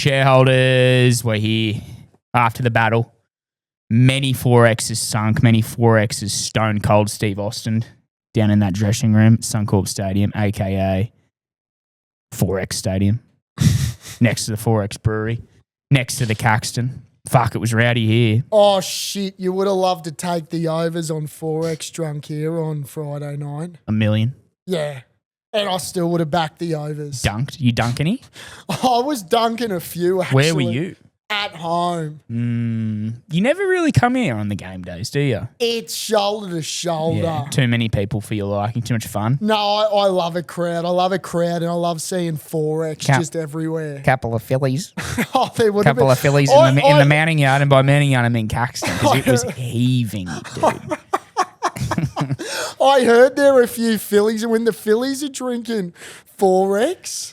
shareholders were here after the battle. Many 4Xs sunk, many 4Xs stone cold Steve Austin down in that dressing room at Suncorp Stadium, a.k.a. 4X Stadium, next to the 4X Brewery, next to the Caxton. Fuck, it was rowdy here. Oh, shit. You would have loved to take the overs on 4X drunk here on Friday night. $1 million. Yeah. And I still would have backed the overs. Dunked? You dunk any? I was dunking a few, actually. Where were you? At home. You never really come here on the game days, do you? It's shoulder to shoulder. Yeah, too many people for your liking, too much fun. No, I love a crowd. I love a crowd, and I love seeing 4X just everywhere. Couple of fillies. Oh, there would have been. Couple of fillies in the mounting yard, and by mounting yard I mean Caxton, because it was heaving, dude. I heard there were a few fillies, and when the fillies are drinking 4X,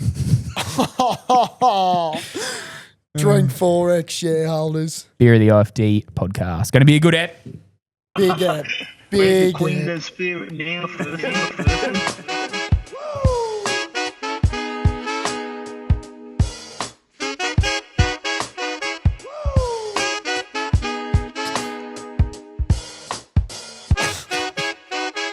drink 4X, shareholders. Beer of the IFD podcast. Going to be a good app. Big app. Big Clean app. the spirit down for the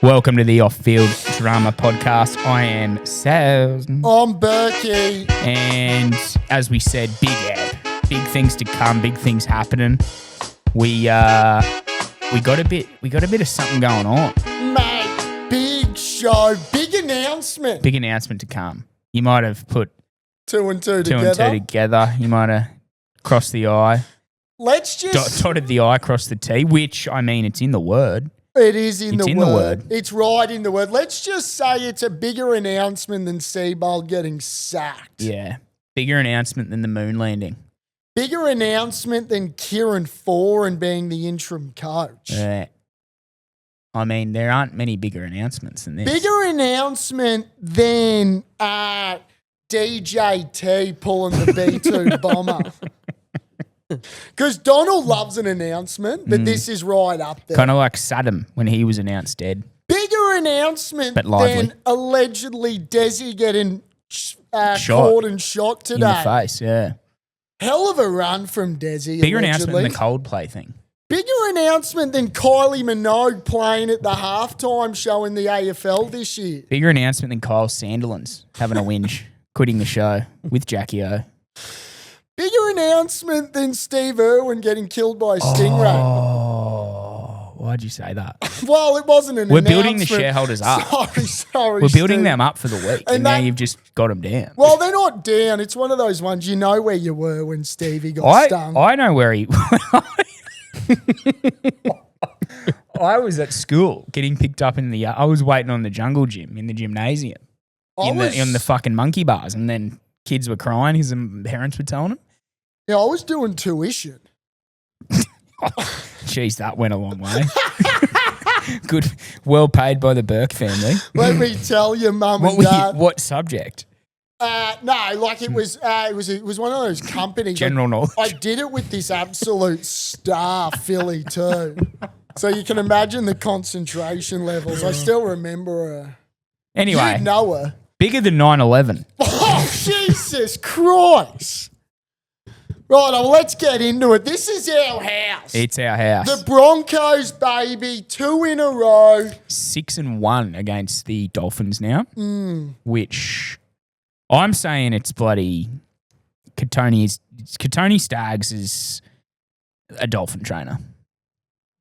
Welcome to the Off-Field Drama Podcast. I am Sal. I'm Berkey. And as we said, big app. Big things to come, big things happening. We got a bit of something going on. Mate, big show, big announcement. Big announcement to come. You might have put Two and two and two together. You might have crossed the I. Let's just dotted the I, crossed the T, which, I mean, it's in the word. It is in the word. Word. It's right in the word. Let's just say it's a bigger announcement than Seabold getting sacked. Yeah. Bigger announcement than the moon landing. Bigger announcement than Kieran Foran being the interim coach. Yeah. I mean, there aren't many bigger announcements than this. Bigger announcement than DJT pulling the B2 bomber. Because Donald loves an announcement, but this is right up there. Kind of like Saddam when he was announced dead. Bigger announcement But lively. than allegedly Desi getting caught and shot today. In the face, yeah. Hell of a run from Desi. Bigger allegedly. announcement than the Coldplay thing. Bigger announcement than Kylie Minogue playing at the halftime show in the AFL this year. Bigger announcement than Kyle Sandilands having a whinge, quitting the show with Jackie O. Bigger announcement than Steve Irwin getting killed by a stingray. Oh, why'd you say that? Well, it wasn't an We're announcement. building the shareholders up. Sorry. We're building Steve. them up for the week, and now you've just got them down. Well, they're not down. It's one of those ones, you know where you were when Stevie got stung. I know where he... I was at school getting picked up in the... I was waiting on the jungle gym in the gymnasium in the fucking monkey bars, and then kids were crying because the parents were telling them. Yeah, I was doing tuition. Jeez, that went a long way. Good, well paid by the Burke family. Let me tell you, Mum and Dad. What subject? No, like it was one of those companies. General knowledge. I did it with this absolute star filly too. So you can imagine the concentration levels. I still remember her. Anyway, You know her. bigger than 9/11. Oh, Jesus Christ. Right, well, let's get into it. This is our house. It's our house. The Broncos, baby, 2 in a row. 6-1 against the Dolphins now, which I'm saying it's bloody Kotoni Staggs is a Dolphin trainer.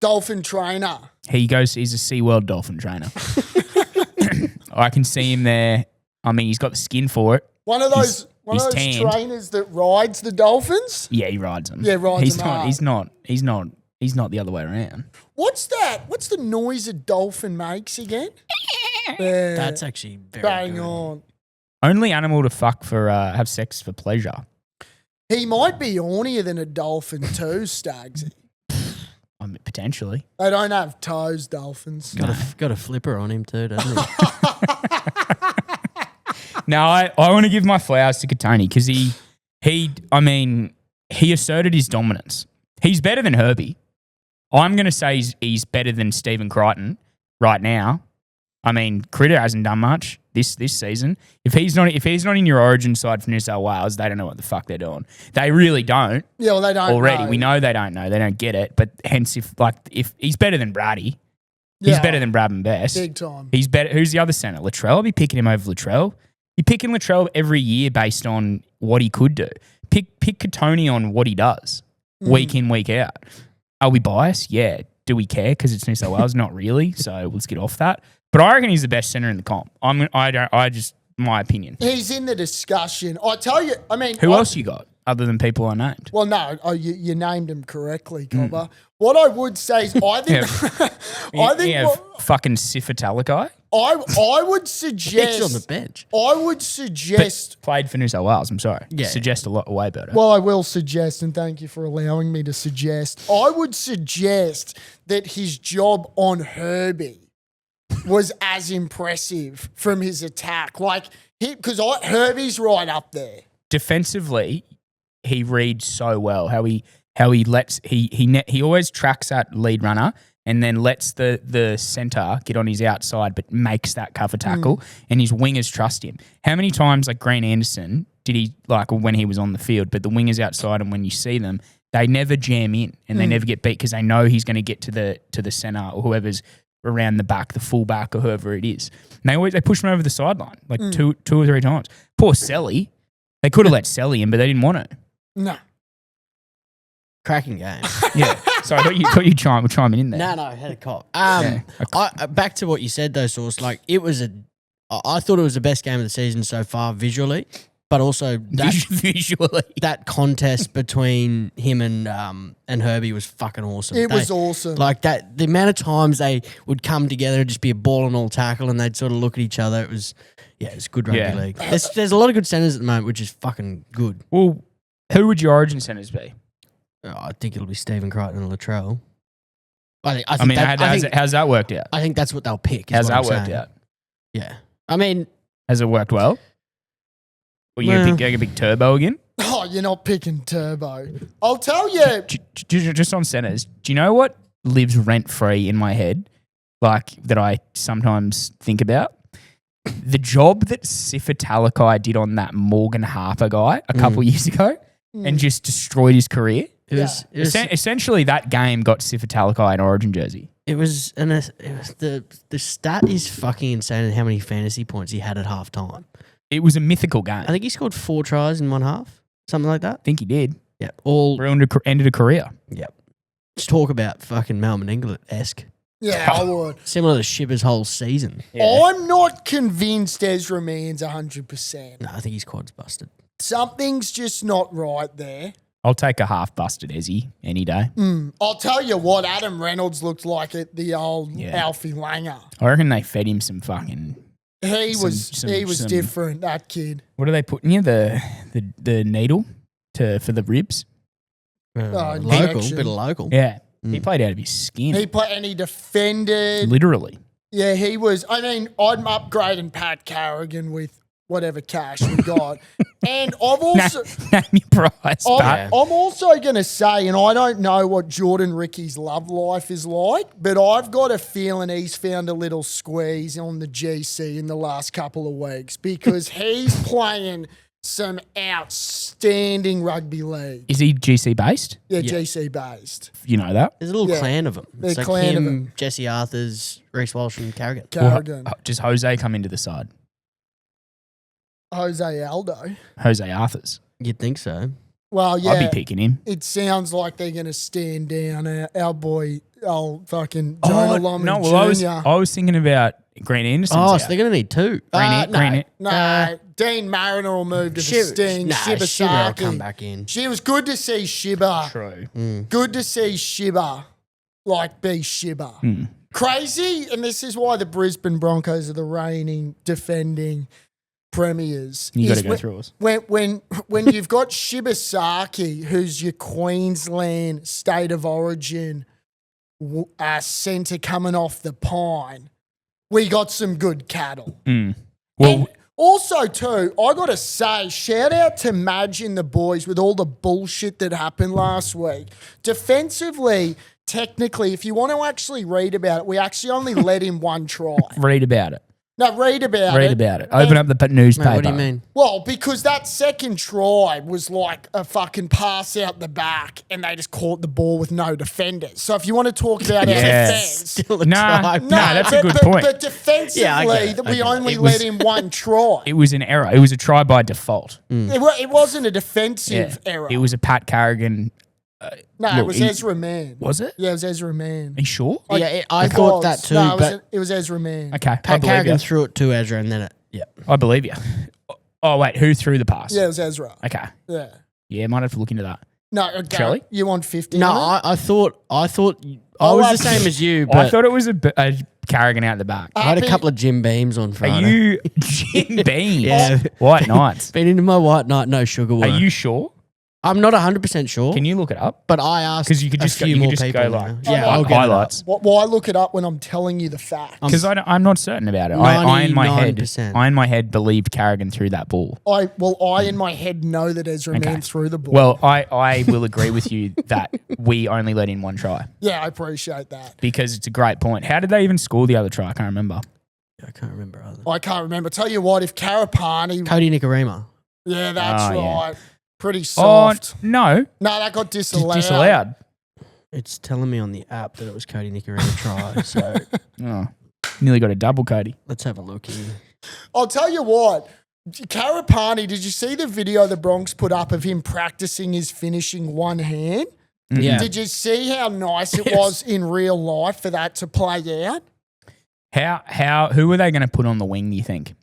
Dolphin trainer. He's a SeaWorld Dolphin trainer. I can see him there. I mean, he's got the skin for it. One of those tanned. trainers that rides the Dolphins. Yeah, he rides them. Yeah, rides them not. hard. He's not the other way around. What's that? What's the noise a dolphin makes again? That's actually very bang good. on. Only animal to fuck for have sex for pleasure. He might be hornier than a dolphin too, Stagsy. I mean, potentially. They don't have toes, dolphins. Got a flipper on him too, doesn't he? No, I want to give my flowers to Kotoni because he asserted his dominance. He's better than Herbie. I'm going to say he's better than Stephen Crichton right now. I mean, Critter hasn't done much. this season. If he's not in your Origin side for New South Wales, they don't know what the fuck they're doing. They really don't. Yeah, well, they don't already. know. We know they don't know. They don't get it. But hence, if he's better than Brady, he's better than Brad and Best. Big time. He's better. Who's the other centre? Latrell. I'll be picking him over Latrell. You're picking Latrell every year based on what he could do. Pick Kotoni on what he does week in, week out. Are we biased? Yeah. Do we care because it's New South Wales? Not really. So let's get off that. But I reckon he's the best centre in the comp. My opinion. He's in the discussion. I tell you, I mean, Who else you got other than people I named? Well, no, you named him correctly, Cobber. What I would say is, I think, fucking Sifatalakai. I would suggest He's on the bench. I would suggest. Played for New South Wales. I'm sorry. Yeah. Suggest a lot way better. Well, I will suggest, and thank you for allowing me to suggest. I would suggest that his job on Herbie was as impressive from his attack, because Herbie's right up there. Defensively, he reads so well. How he lets he always tracks that lead runner and then lets the centre get on his outside, but makes that cover tackle, and his wingers trust him. How many times, like Green Anderson, did he when he was on the field, but the wingers outside, and when you see them, they never jam in and they never get beat because they know he's going to get to the centre or whoever's around the back, the full back or whoever it is. And they push him over the sideline two or three times. Poor Selly. They could have let Selly in, but they didn't want to. No. Cracking game. Yeah. So I thought you chiming in there. No, I had a cop. Back to what you said though, Sauce. Like I thought it was the best game of the season so far visually, but also Visually. that contest between him and Herbie was fucking awesome. It was awesome. Like that, the amount of times they would come together and just be a ball and all tackle, and they'd sort of look at each other. It was good rugby league. There's a lot of good centres at the moment, which is fucking good. Well, who would your Origin centres be? I think it'll be Stephen Crichton and Latrell. How's that worked out? I think that's what they'll pick. How's that worked out? Yeah. I mean, has it worked well? Or you going to pick Turbo again? Oh, you're not picking Turbo. I'll tell you. Just on centres, do you know what lives rent-free in my head, that I sometimes think about? The job that Sifatalakai did on that Morgan Harper guy a couple years ago and just destroyed his career. Essentially, that game got Sifatalakai an Origin jersey. The stat is fucking insane and how many fantasy points he had at halftime. It was a mythical game. I think he scored 4 tries in one half, something like that. I think he did. Yeah, ended a career. Yep. Let's talk about fucking Melbourne England-esque. Yeah, I would. Similar to Shibber's whole season. Yeah. I'm not convinced Ezra Means 100%. No, I think his quad's busted. Something's just not right there. I'll take a half busted Ezzy any day. I'll tell you what Adam Reynolds looked like at the old Alfie Langer. I reckon they fed him some fucking... He was different, that kid. What are they putting you? The needle for the ribs? Local, bit of local. Yeah. He played out of his skin. And he defended. Literally. Yeah, he was. I mean, I'm upgrading Pat Carrigan with whatever cash we got. And I've also... Name your price, I'm also going to say, and I don't know what Jordan Ricky's love life is like, but I've got a feeling he's found a little squeeze on the GC in the last couple of weeks because he's playing some outstanding rugby league. Is he GC based? Yeah, GC based. You know that? There's a little clan of them. There's It's a like clan of him, them. Jesse Arthurs, Reece Walsh, and Carrigan. Carrigan. Does Jose come into the side? Jose Aldo. Jose Arthurs. You'd think so. Well, yeah. I'd be picking him. It sounds like they're going to stand down our boy, old fucking Jonah Lomu Jr. I was thinking about Green Anderson. Oh, so they're going to need 2. No, Dean Mariner will move to the Sting. Shibber will Shibasaki. come back in. She was good to see Shibba. True. Good to see Shibba be Shibba. Crazy, and this is why the Brisbane Broncos are the reigning, defending premiers. You got to go through us. When you've got Shibasaki, who's your Queensland state of origin centre coming off the pine, we got some good cattle. Well, And also, too, I got to say, shout out to Madge and the boys with all the bullshit that happened last week. Defensively, technically, if you want to actually read about it, we actually only let him one try. read about it. No, read about Read it. about it. Open up the newspaper. Mate, what do you mean? Well, because that second try was like a fucking pass out the back and they just caught the ball with no defenders. So if you want to talk about our Yeah. defence. Still a Nah, try. no, that's a good point. But defensively, Yeah, I get it. that I we get it. only It was- let in one try. It was an error. It was a try by default. It wasn't a Yeah. defensive error. It was a Pat Carrigan. no, look, it was he- Ezra Mann. Was it? Yeah, it was Ezra Mann. Are you sure? Yeah, I It thought was. that too, No, but it was Ezra Mann. Okay, I Pat believe Carrigan you. threw it to Ezra and then it, yeah. I believe you. Oh, wait, who threw the pass? Yeah, it was Ezra. Okay. Yeah. Yeah, might have to look into that. No, okay. Shelley? You want 50? No, on it? I thought I Oh, was the same as you, but I thought it was a Carrigan out the back. I had a Happy- couple of Jim Beams on Are Friday. you Jim Beam? Yeah. White Knights. Been into my white night, no sugar Are water. you sure? I'm not 100% sure, Can you look it up? but I asked 'Cause you could a just go- few you could more just people go now. like- yeah, Oh, I'll get it up. highlights. Why look it up when I'm telling you the fact? Because I'm not certain about it. I in my head, 99%. believed Carrigan threw that ball. I in my head know that Ezra Okay. Mann threw the ball. Well, I will agree with you that we only let in one try yeah, I appreciate that. because it's a great point. How did they even score the other try? I can't remember. I can't remember either. I can't remember. Tell you what, if Karapani, Cody Nicarima. yeah, that's Oh, yeah. right. Pretty soft. Oh, no. No, that got disallowed. Disallowed. It's telling me on the app that it was Cody Nicarima try. So Oh, nearly got a double, Cody. let's have a look here. I'll tell you what. Karapani, did you see the video the Bronx put up of him practicing his finishing one hand? Yeah. Did you see how nice it Yes. was in real life for that to play out? Who are they going to put on the wing, do you think?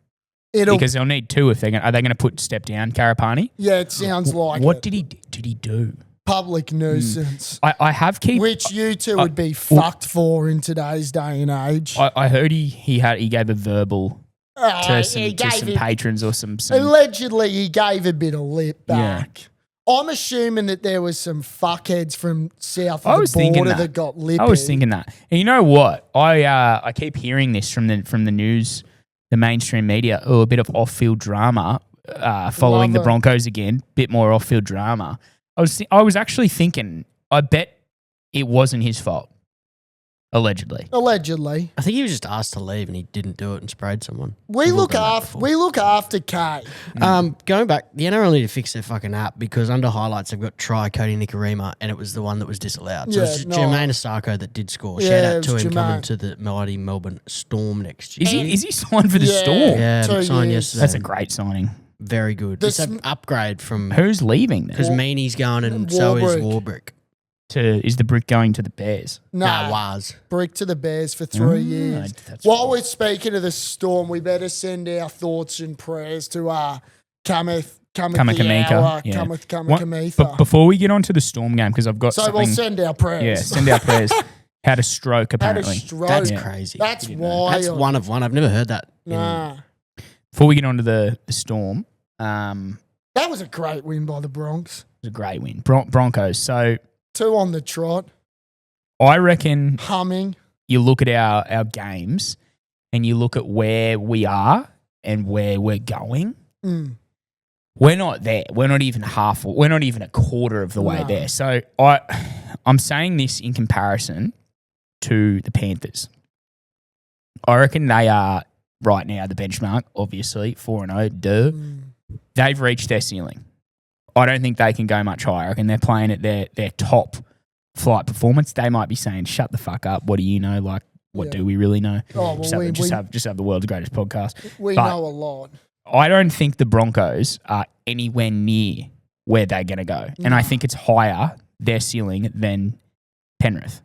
It'll, Because they'll need two if they're going to. Are they going to put step down Karapani? yeah, it sounds like What it. did he do? Public nuisance. I have keep. Which you two would be fucked for in today's day and age. I heard he gave a verbal to some, he to gave some it- patrons or some Allegedly, he gave a bit of lip Yeah. back. I'm assuming that there was some fuckheads from south I of was the thinking border that. that got lippy. I was thinking that. And you know what? I keep hearing this from the news, the mainstream media. Oh, a bit of off-field drama following Love the it. Broncos again. Bit more off-field drama. I was actually thinking. I bet it wasn't his fault. Allegedly. Allegedly. I think he was just asked to leave and he didn't do it and sprayed someone. We We've all look done that after before. Kay. Going back, the NRL need to fix their fucking app because under highlights they've got try Cody Nicarima and it was the one that was disallowed. So Yeah, it's no. Jermaine Asako that did score. Yeah, Shout it out to was him coming Jermaine. to the mighty Melbourne Storm next year. Is he signed for the Yeah. Storm? Yeah, 2 signed years. yesterday. That's a great signing. Very good. The It's an upgrade from Who's leaving then? because Meaney's going and so is Warbrick. Is the brick going to the Bears? Nah, Was. brick to the Bears for 3 years. that's While right. we're speaking of the Storm, we better send our thoughts and prayers to Kameth Kamika, yeah. Kameth What- Kamitha. But before we get on to the Storm game, because I've got So something. we'll send our prayers. Yeah, send our prayers. Had a stroke Had a apparently. stroke. That's Yeah. crazy. That's Didn't know. wild. That's one of one. I've never heard that. Nah. Before we get on to the Storm, it That was a great win by the Bronx. was a great win. Broncos. So 2 on the trot, I reckon humming. you look at our games and you look at where we are and where we're going. Mm. We're not there. We're not even half. We're not even a quarter of the way No. there. So I'm saying this in comparison to the Panthers. I reckon they are right now the benchmark. Obviously 4-0. Duh. Mm. They've reached their ceiling. I don't think they can go much higher. I reckon they're playing at their top flight performance. They might be saying, "Shut the fuck up. What do you know? Like, what Yeah. do we really know?" Oh, well, Just have the world's greatest podcast. we but- know a lot. I don't think the Broncos are anywhere near where they're going to go. And I No. think it's higher, their ceiling, than Penrith.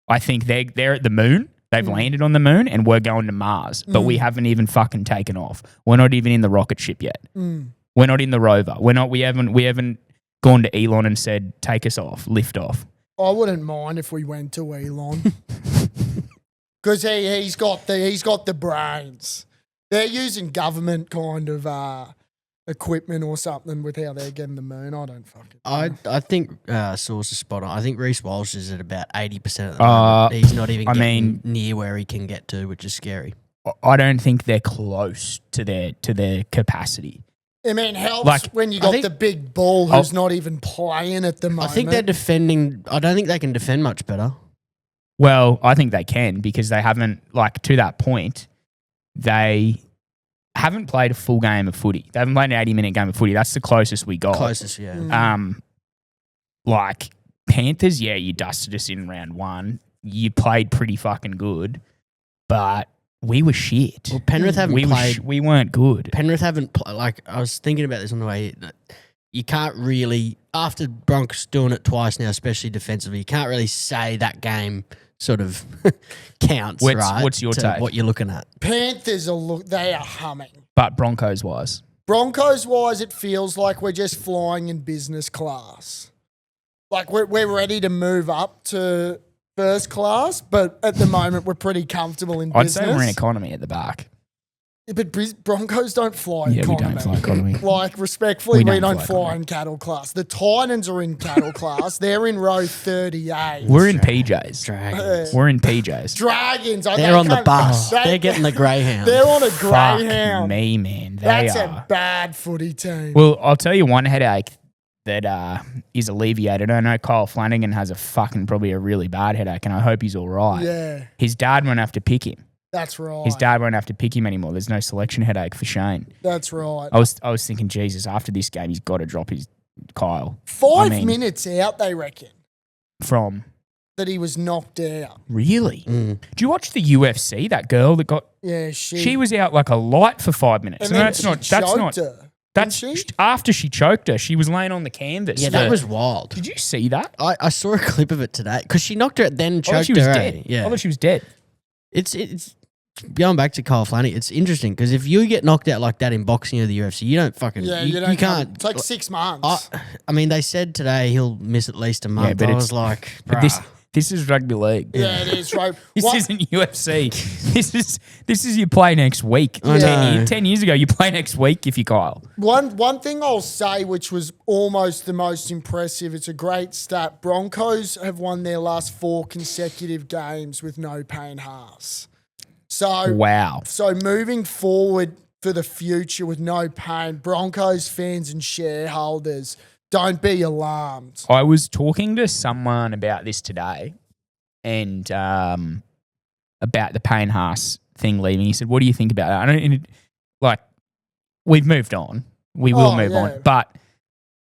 I think they're at the moon. They've landed on the moon and we're going to Mars. But we haven't even fucking taken off. We're not even in the rocket ship yet. Mm. We're not in the rover. We haven't gone to Elon and said, take us off, lift off. I wouldn't mind if we went to Elon. Because he's got the brains. They're using government kind of equipment or something with how they're getting the moon. I don't fucking know. I think source is spot on. I think Reece Walsh is at about 80% at the Uh, moment. He's not even I getting mean- near where he can get to, which is scary. I don't think they're close to their capacity. I mean, helps Like, when you I got think- the big bull who's not even playing at the moment. I think they're defending. I don't think they can defend much better. Well, I think they can because they haven't, like, to that point, they haven't played a full game of footy. They haven't played an 80-minute game of footy. That's the closest we got. Closest, yeah. Like Panthers, yeah, you dusted us in round 1. You played pretty fucking good, but we were shit. Well, Penrith haven't played. We weren't good. Penrith haven't played. Like, I was thinking about this on the way here. That you can't really, after Broncos doing it twice now, especially defensively, you can't really say that game sort of counts, right? What's your take? What you're looking at? Panthers they are humming. But Broncos wise, it feels like we're just flying in business class. Like we're ready to move up to first class, but at the moment we're pretty comfortable in I'd business. say we're in economy at the back. Yeah, but Broncos don't fly Yeah, economy. we don't fly economy. Like, respectfully, we don't fly economy. in cattle class. The Titans are in cattle class. They're in row 38. We're in PJs. Dragons. We're in PJs. Dragons. They're on the bus. They're getting the Greyhound. They're on a Fuck Greyhound. me, man. They That's are. a bad footy team. Well, I'll tell you one headache that is alleviated. I know Kyle Flanagan has probably a really bad headache, and I hope he's all right. Yeah, His dad won't have to pick him. that's right. His dad won't have to pick him anymore. There's no selection headache for Shane. That's right. I was thinking, Jesus, after this game, he's got to drop his Kyle. 5 minutes out, they reckon, From that he was knocked out. really? Do you watch the UFC? That girl that got Yeah, she was out like a light for 5 minutes. And And then that's she not choked her, that's didn't she? after she choked her. She was laying on the canvas. Yeah, that was wild. Did you see that? I saw a clip of it today because she knocked her out, then I thought choked she was her. dead. Yeah, I thought she was dead. it's going back to Kyle Flanagan. It's interesting because if you get knocked out like that in boxing or the UFC, you don't fucking Yeah, you, you don't you can't. It's like 6 months. I mean, they said today he'll miss at least a month. but I it's- was like, But this is rugby league. yeah, it is, right? This What- isn't UFC. This is you play next week. I know. 10 years ago, you play next week if you Kyle. One thing I'll say, which was almost the most impressive, it's a great stat. Broncos have won their last 4 consecutive games with no Payne Haas. So Wow. So moving forward for the future with no pain, Broncos fans and shareholders, don't be alarmed. I was talking to someone about this today and about the Payne Haas thing leaving. He said, what do you think about that? I don't we've moved on. We will move yeah. on. But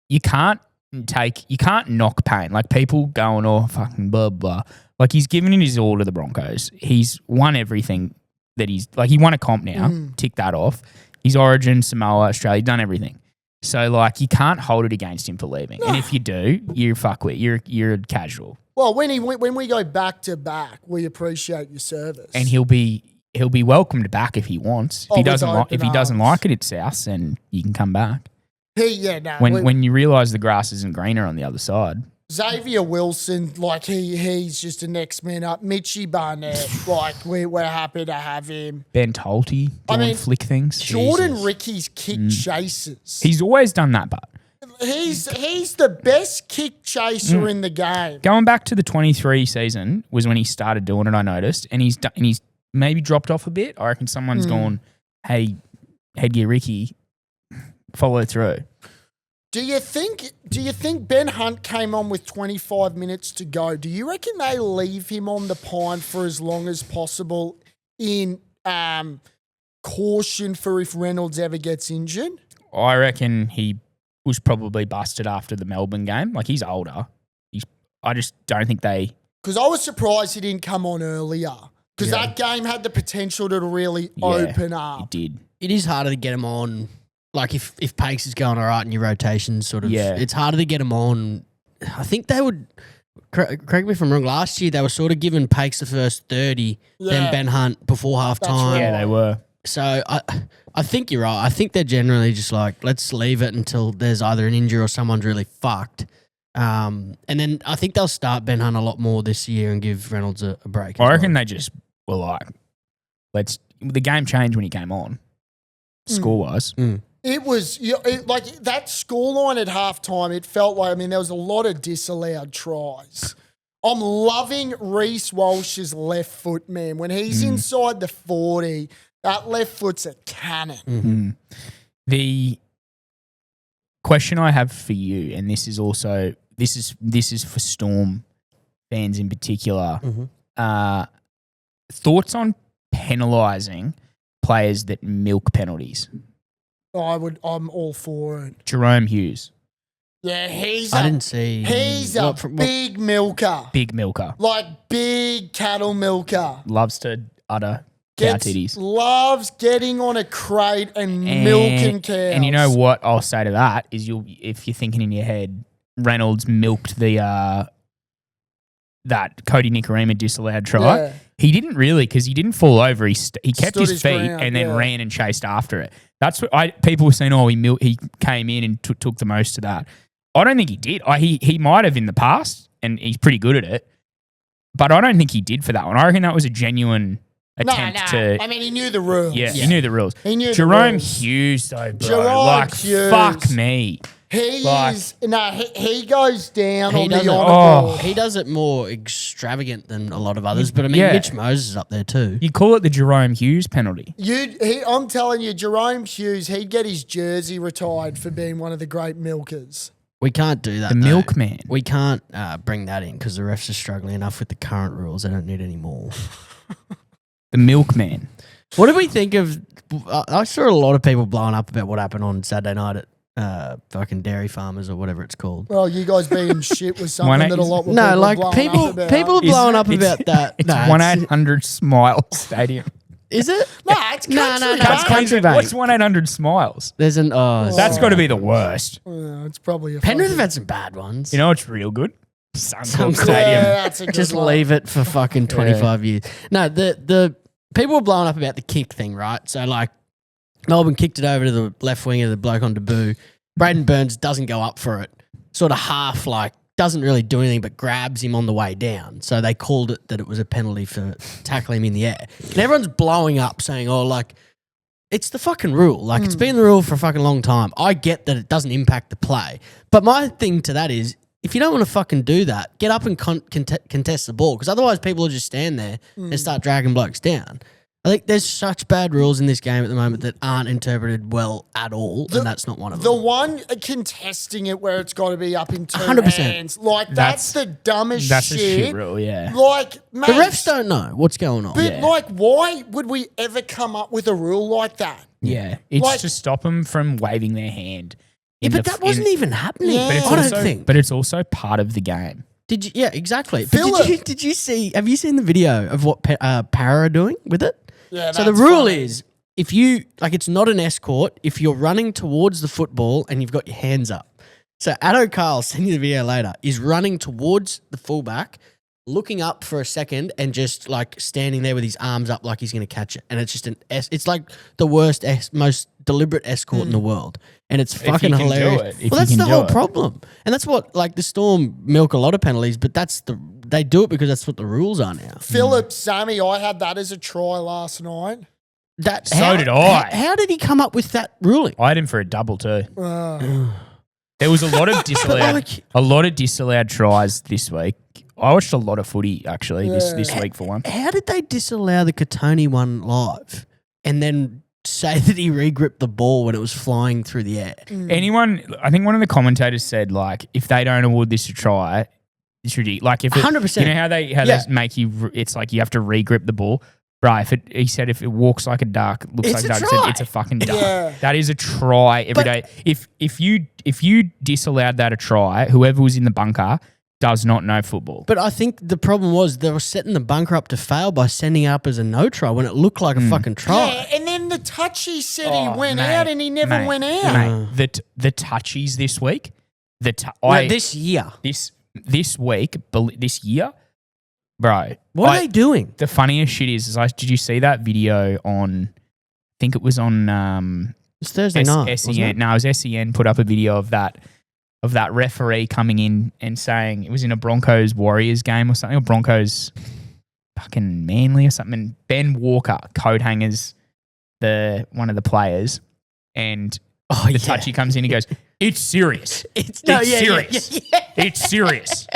you can't knock Payne. Like people going, oh, fucking blah, blah. Like he's given it his all to the Broncos. He's won everything that he won a comp now. Tick that off. He's Origin, Samoa, Australia, done everything. So like you can't hold it against him for leaving. And if you do, you're fuckwit. You're casual. Well, when we go back to back, we appreciate your service. And he'll be welcomed back if he wants. If he with doesn't open like it at South, then you can come back. When you realise the grass isn't greener on the other side. Xavier Wilson, like he's just a next man up. Mitchie Barnett, like we're happy to have him. Ben Tolte doing flick things. Jordan Ricky's kick chasers. He's always done that, but He's the best kick chaser in the game. going back to the 23 season was when he started doing it, I noticed, and he's maybe dropped off a bit. I reckon someone's gone, hey, Headgear Ricky, follow through. Do you think Ben Hunt came on with 25 minutes to go? Do you reckon they leave him on the pine for as long as possible in caution for if Reynolds ever gets injured? I reckon he was probably busted after the Melbourne game. Like he's older. I just don't think they. Because I was surprised he didn't come on earlier. Because that game had the potential to really open up. It did. it is harder to get him on. Like if Pakes is going all right in your rotations, sort of, Yeah. it's harder to get him on. I think they would. Correct me if I'm wrong. Last year they were sort of giving Pakes the first 30, then Ben Hunt before half time. right. Yeah, they were. So I think you're right. I think they're generally just like, let's leave it until there's either an injury or someone's really fucked. And then I think they'll start Ben Hunt a lot more this year and give Reynolds a break. I reckon they just were like, the game changed when he came on, score-wise. It was like that scoreline at halftime. It felt like, there was a lot of disallowed tries. I'm loving Reece Walsh's left foot, man. When he's inside the 40, that left foot's a cannon. The question I have for you, and this is also this is for Storm fans in particular. Thoughts on penalising players that milk penalties. I'm all for it. Jerome Hughes, Yeah, he's I didn't see. He's a big milker. big milker, Like big cattle milker. loves to utter cow titties. Loves getting on a crate and milking cows. And you know what I'll say to that is, if you're thinking in your head, Reynolds milked the that Cody Nicarima disallowed try. Yeah. He didn't really, because he didn't fall over. He kept Stood his his feet ground, and then yeah. ran and chased after it. That's what people were saying. Oh, he came in and took the most of that. I don't think he did. He might have in the past, and he's pretty good at it. But I don't think he did for that one. I reckon that was a genuine attempt to. I mean, he knew the rules. Yeah, he knew the rules. He knew the Jerome rules. Hughes, though, bro. Jerome Hughes. Fuck me. He Like- is he goes down He on does the it. honour board. He does it more extravagant than a lot of others, but I mean, Yeah. Mitch Moses is up there too. You call it the Jerome Hughes penalty. I'm telling you, Jerome Hughes, he'd get his jersey retired for being one of the great milkers. We can't do that. The though. milkman. We can't bring that in because the refs are struggling enough with the current rules. They don't need any more. The milkman. What do we think of? I saw a lot of people blowing up about what happened on Saturday night at fucking Dairy Farmers or whatever it's called. Well, you guys being shit was something Why that a not- lot more No, like blowing people, up about. people are blowing up It's- about that. It's No, 1-800 Smile Stadium. Is it? No, it's country. no, mate. it's country. Bank. What's 1-800 Smiles? There's an That's got to be the worst. Yeah, it's probably a Penrith fucking- have had some bad ones. You know what's real good? Suncorp Suncorp. Stadium. Yeah, that's a good Just one. leave it for fucking 25 years. No, the people were blowing up about the kick thing, right? So like Melbourne kicked it over to the left wing of the bloke on debut. Braden Burns doesn't go up for it. Sort of half like doesn't really do anything but grabs him on the way down. So they called it that it was a penalty for tackling him in the air. And everyone's blowing up saying, oh, like, it's the fucking rule. Like, it's been the rule for a fucking long time. I get that it doesn't impact the play. But my thing to that is, if you don't want to fucking do that, get up and contest the ball. Because otherwise people will just stand there and start dragging blokes down. I think there's such bad rules in this game at the moment that aren't interpreted well at all, and that's not one of them. The one contesting it where it's got to be up in two 100%. hands, like that's the dumbest That's a shit. shit rule, yeah. Like, mate, The refs don't know what's going on. But like, why would we ever come up with a rule like that? Yeah. It's Like- to stop them from waving their hand. Yeah, but that wasn't even happening. Yeah. But it's I also, don't think. But it's also part of the game. Did you? Yeah, exactly. But Phillip. did you see? Have you seen the video of what Para are doing with it? Yeah, So the that's rule funny. is, if you it's not an escort if you're running towards the football and you've got your hands up. So Addo Carl, send you the video later, is running towards the fullback, looking up for a second and just like standing there with his arms up like he's going to catch it. And it's just it's like the worst, most deliberate escort in the world. And it's fucking you can do hilarious. it, if Well, that's you the can do whole it. problem. And that's what, like, the Storm milk a lot of penalties, but they do it because that's what the rules are now. Philip Sammy, I had that as a try last night. So did I. How did he come up with that ruling? I had him for a double too. Uh, There was a lot of disallowed, like- a lot of disallowed tries this week. I watched a lot of footy actually this Yeah. week for one. How did they disallow the Kotoni one live and then say that he regripped the ball when it was flying through the air? Anyone, I think one of the commentators said like, if they don't award this a try, it's ridiculous. Like if it, 100%. you know how they Yeah. make you, it's like you have to regrip the ball. Right, he said if it walks like a duck, looks It's like a a duck, he said try. it's a fucking duck. Yeah. That is a try every But- day. If you disallowed that a try, whoever was in the bunker does not know football. But I think the problem was they were setting the bunker up to fail by sending it up as a no try when it looked like a fucking try. yeah, and then the touchy said Oh, he went mate, out and he never mate, went out. Mate, the touchies this week, No, this year. this week, this year, bro. What are they doing? The funniest shit is like, did you see that video on? I think it was on It's Thursday night. wasn't SEN. it? No, it was SEN. Put up a video of that referee coming in and saying it was in a Broncos Warriors game or something, or Broncos fucking Manly or something. Ben Walker coat hangers one of the players, and Oh, the touchy comes in. He goes, "It's serious. It's serious. It's serious.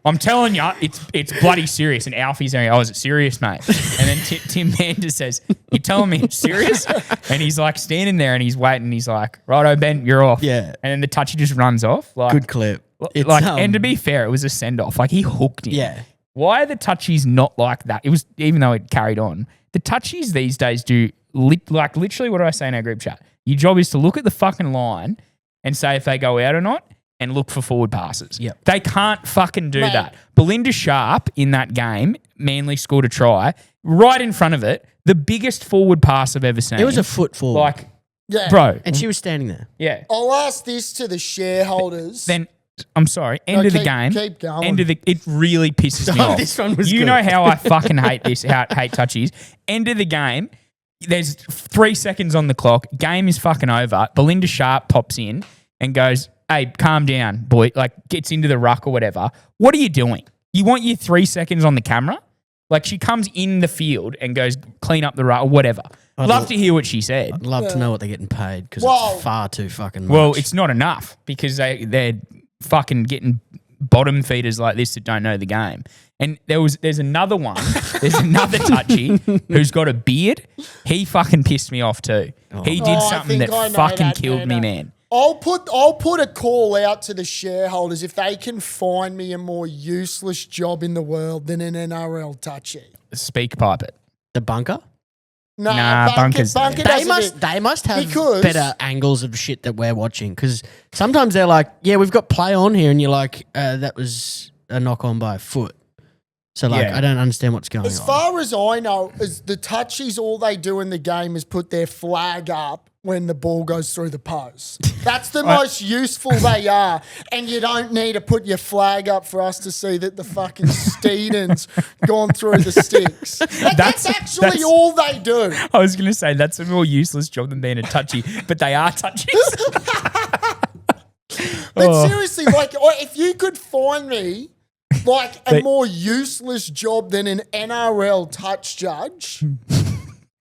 I'm telling you, it's bloody serious." And Alfie's saying, "Oh, is it serious, mate?" And then Tim Manders says, "You telling me it's serious?" And he's like standing there and he's waiting. He's like, "Righto, Ben, you're off." Yeah. And then the touchy just runs off. Like, Good clip. It's, like, and to be fair, it was a send off. Like he hooked him. Yeah. Why are the touchies not like that? It was, even though it carried on. The touchies these days do like literally what do I say in our group chat? Your job is to look at the fucking line and say if they go out or not and look for forward passes. Yep. They can't fucking do Mate. that. Belinda Sharp in that game, Manly scored a try right in front of it. The biggest forward pass I've ever seen. It was a foot forward. like, Yeah. bro. and she was standing there. Yeah. I'll ask this to the shareholders. Then I'm sorry. End No, of the keep- game. keep going. End of the. It really pisses me Oh, off. this one was You good. know how I fucking hate this. How hate touchies. End of the game. There's 3 seconds on the clock. Game is fucking over. Belinda Sharp pops in and goes, "Hey, calm down, boy." Like gets into the ruck or whatever. What are you doing? You want your 3 seconds on the camera? Like she comes in the field and goes, "Clean up the ruck" or whatever. Love to hear what she said. I'd love to know what they're getting paid because Well- it's far too fucking much. Well, it's not enough because they're fucking getting bottom feeders like this that don't know the game. And there's another one. There's another touchy who's got a beard. He fucking pissed me off too. He did I something think that I know fucking that, killed me, man. I'll put a call out to the shareholders if they can find me a more useless job in the world than an NRL touchy. Speak pipe it. the bunker. Nah, Bunker's Bunker there. does a bit- They must have Because- better angles of shit that we're watching because sometimes they're like, yeah, we've got play on here, and you're like, that was a knock on by a foot. So like, Yeah. I don't understand what's going As on. far as I know, is the touchies, all they do in the game is put their flag up when the ball goes through the post. That's the most useful they are. And you don't need to put your flag up for us to see that the fucking Steedens gone through the sticks. That's actually that's- all they do. I was going to say that's a more useless job than being a touchy, but they are touchies. But seriously, like, if you could find me like a more useless job than an NRL touch judge,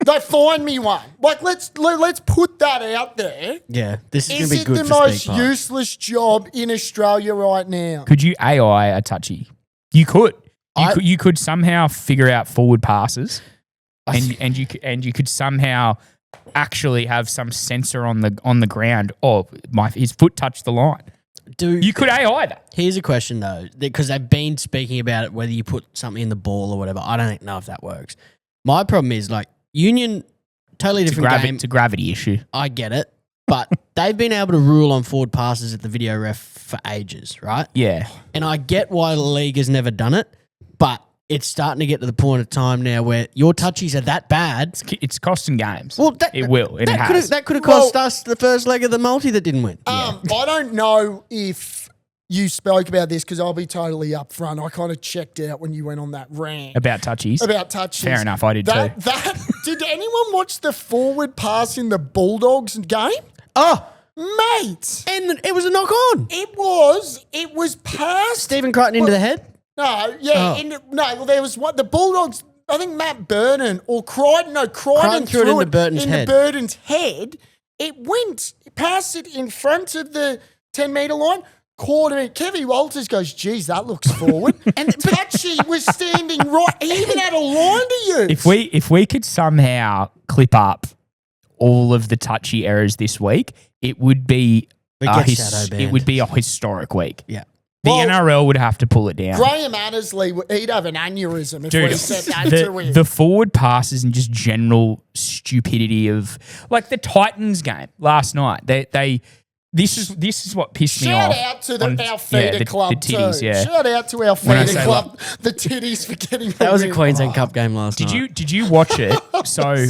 they find me one. Like, let's put that out there. Yeah, this is going Is to be it good the for most Speak Pipe. useless job in Australia right now? Could you AI a touchy? You could. I- You could somehow figure out forward passes, and you could somehow actually have some sensor on the ground. Oh, his foot touched the line. You could AI that. Here's a question though, because they've been speaking about it, whether you put something in the ball or whatever. I don't know if that works. My problem is like Union, totally different game. It's a gravity issue. I get it, but they've been able to rule on forward passes at the video ref for ages, right? Yeah. And I get why the league has never done it, but it's starting to get to the point of time now where your touchies are that bad. It's costing games. Well, it will. And it has. That could have cost us the first leg of the multi that didn't win. I don't know if you spoke about this because I'll be totally upfront. I kind of checked out when you went on that rant About touchies. about touches. Fair enough, I did too. Did anyone watch the forward pass in the Bulldogs game? Oh, Mate, and it was a knock on. it was past. Stephen Crichton into the head. No, yeah, Oh. well, there was what the Bulldogs. I think Matt Burton or Crichton. No, Crichton Crichton threw it into Burton's head. Burton's head. It went past it in front of the 10-metre line. Caught him. Kevy Walters goes, "Geez, that looks forward." And Touchy was standing right. He even had a line to use. If we could somehow clip up all of the touchy errors this week, it would be We get shadow banned. it would be a historic week. Yeah. The Well, NRL would have to pull it down. Graham Annesley, he'd have an aneurysm if we said that to him. the forward passes and just general stupidity of like the Titans game last night. This is what pissed me off. Shout out to on- our feeder the club titties, too. yeah. Shout out to our When I feeder say club, the titties for getting That was a win. Queensland Cup game last night. Did you watch it? So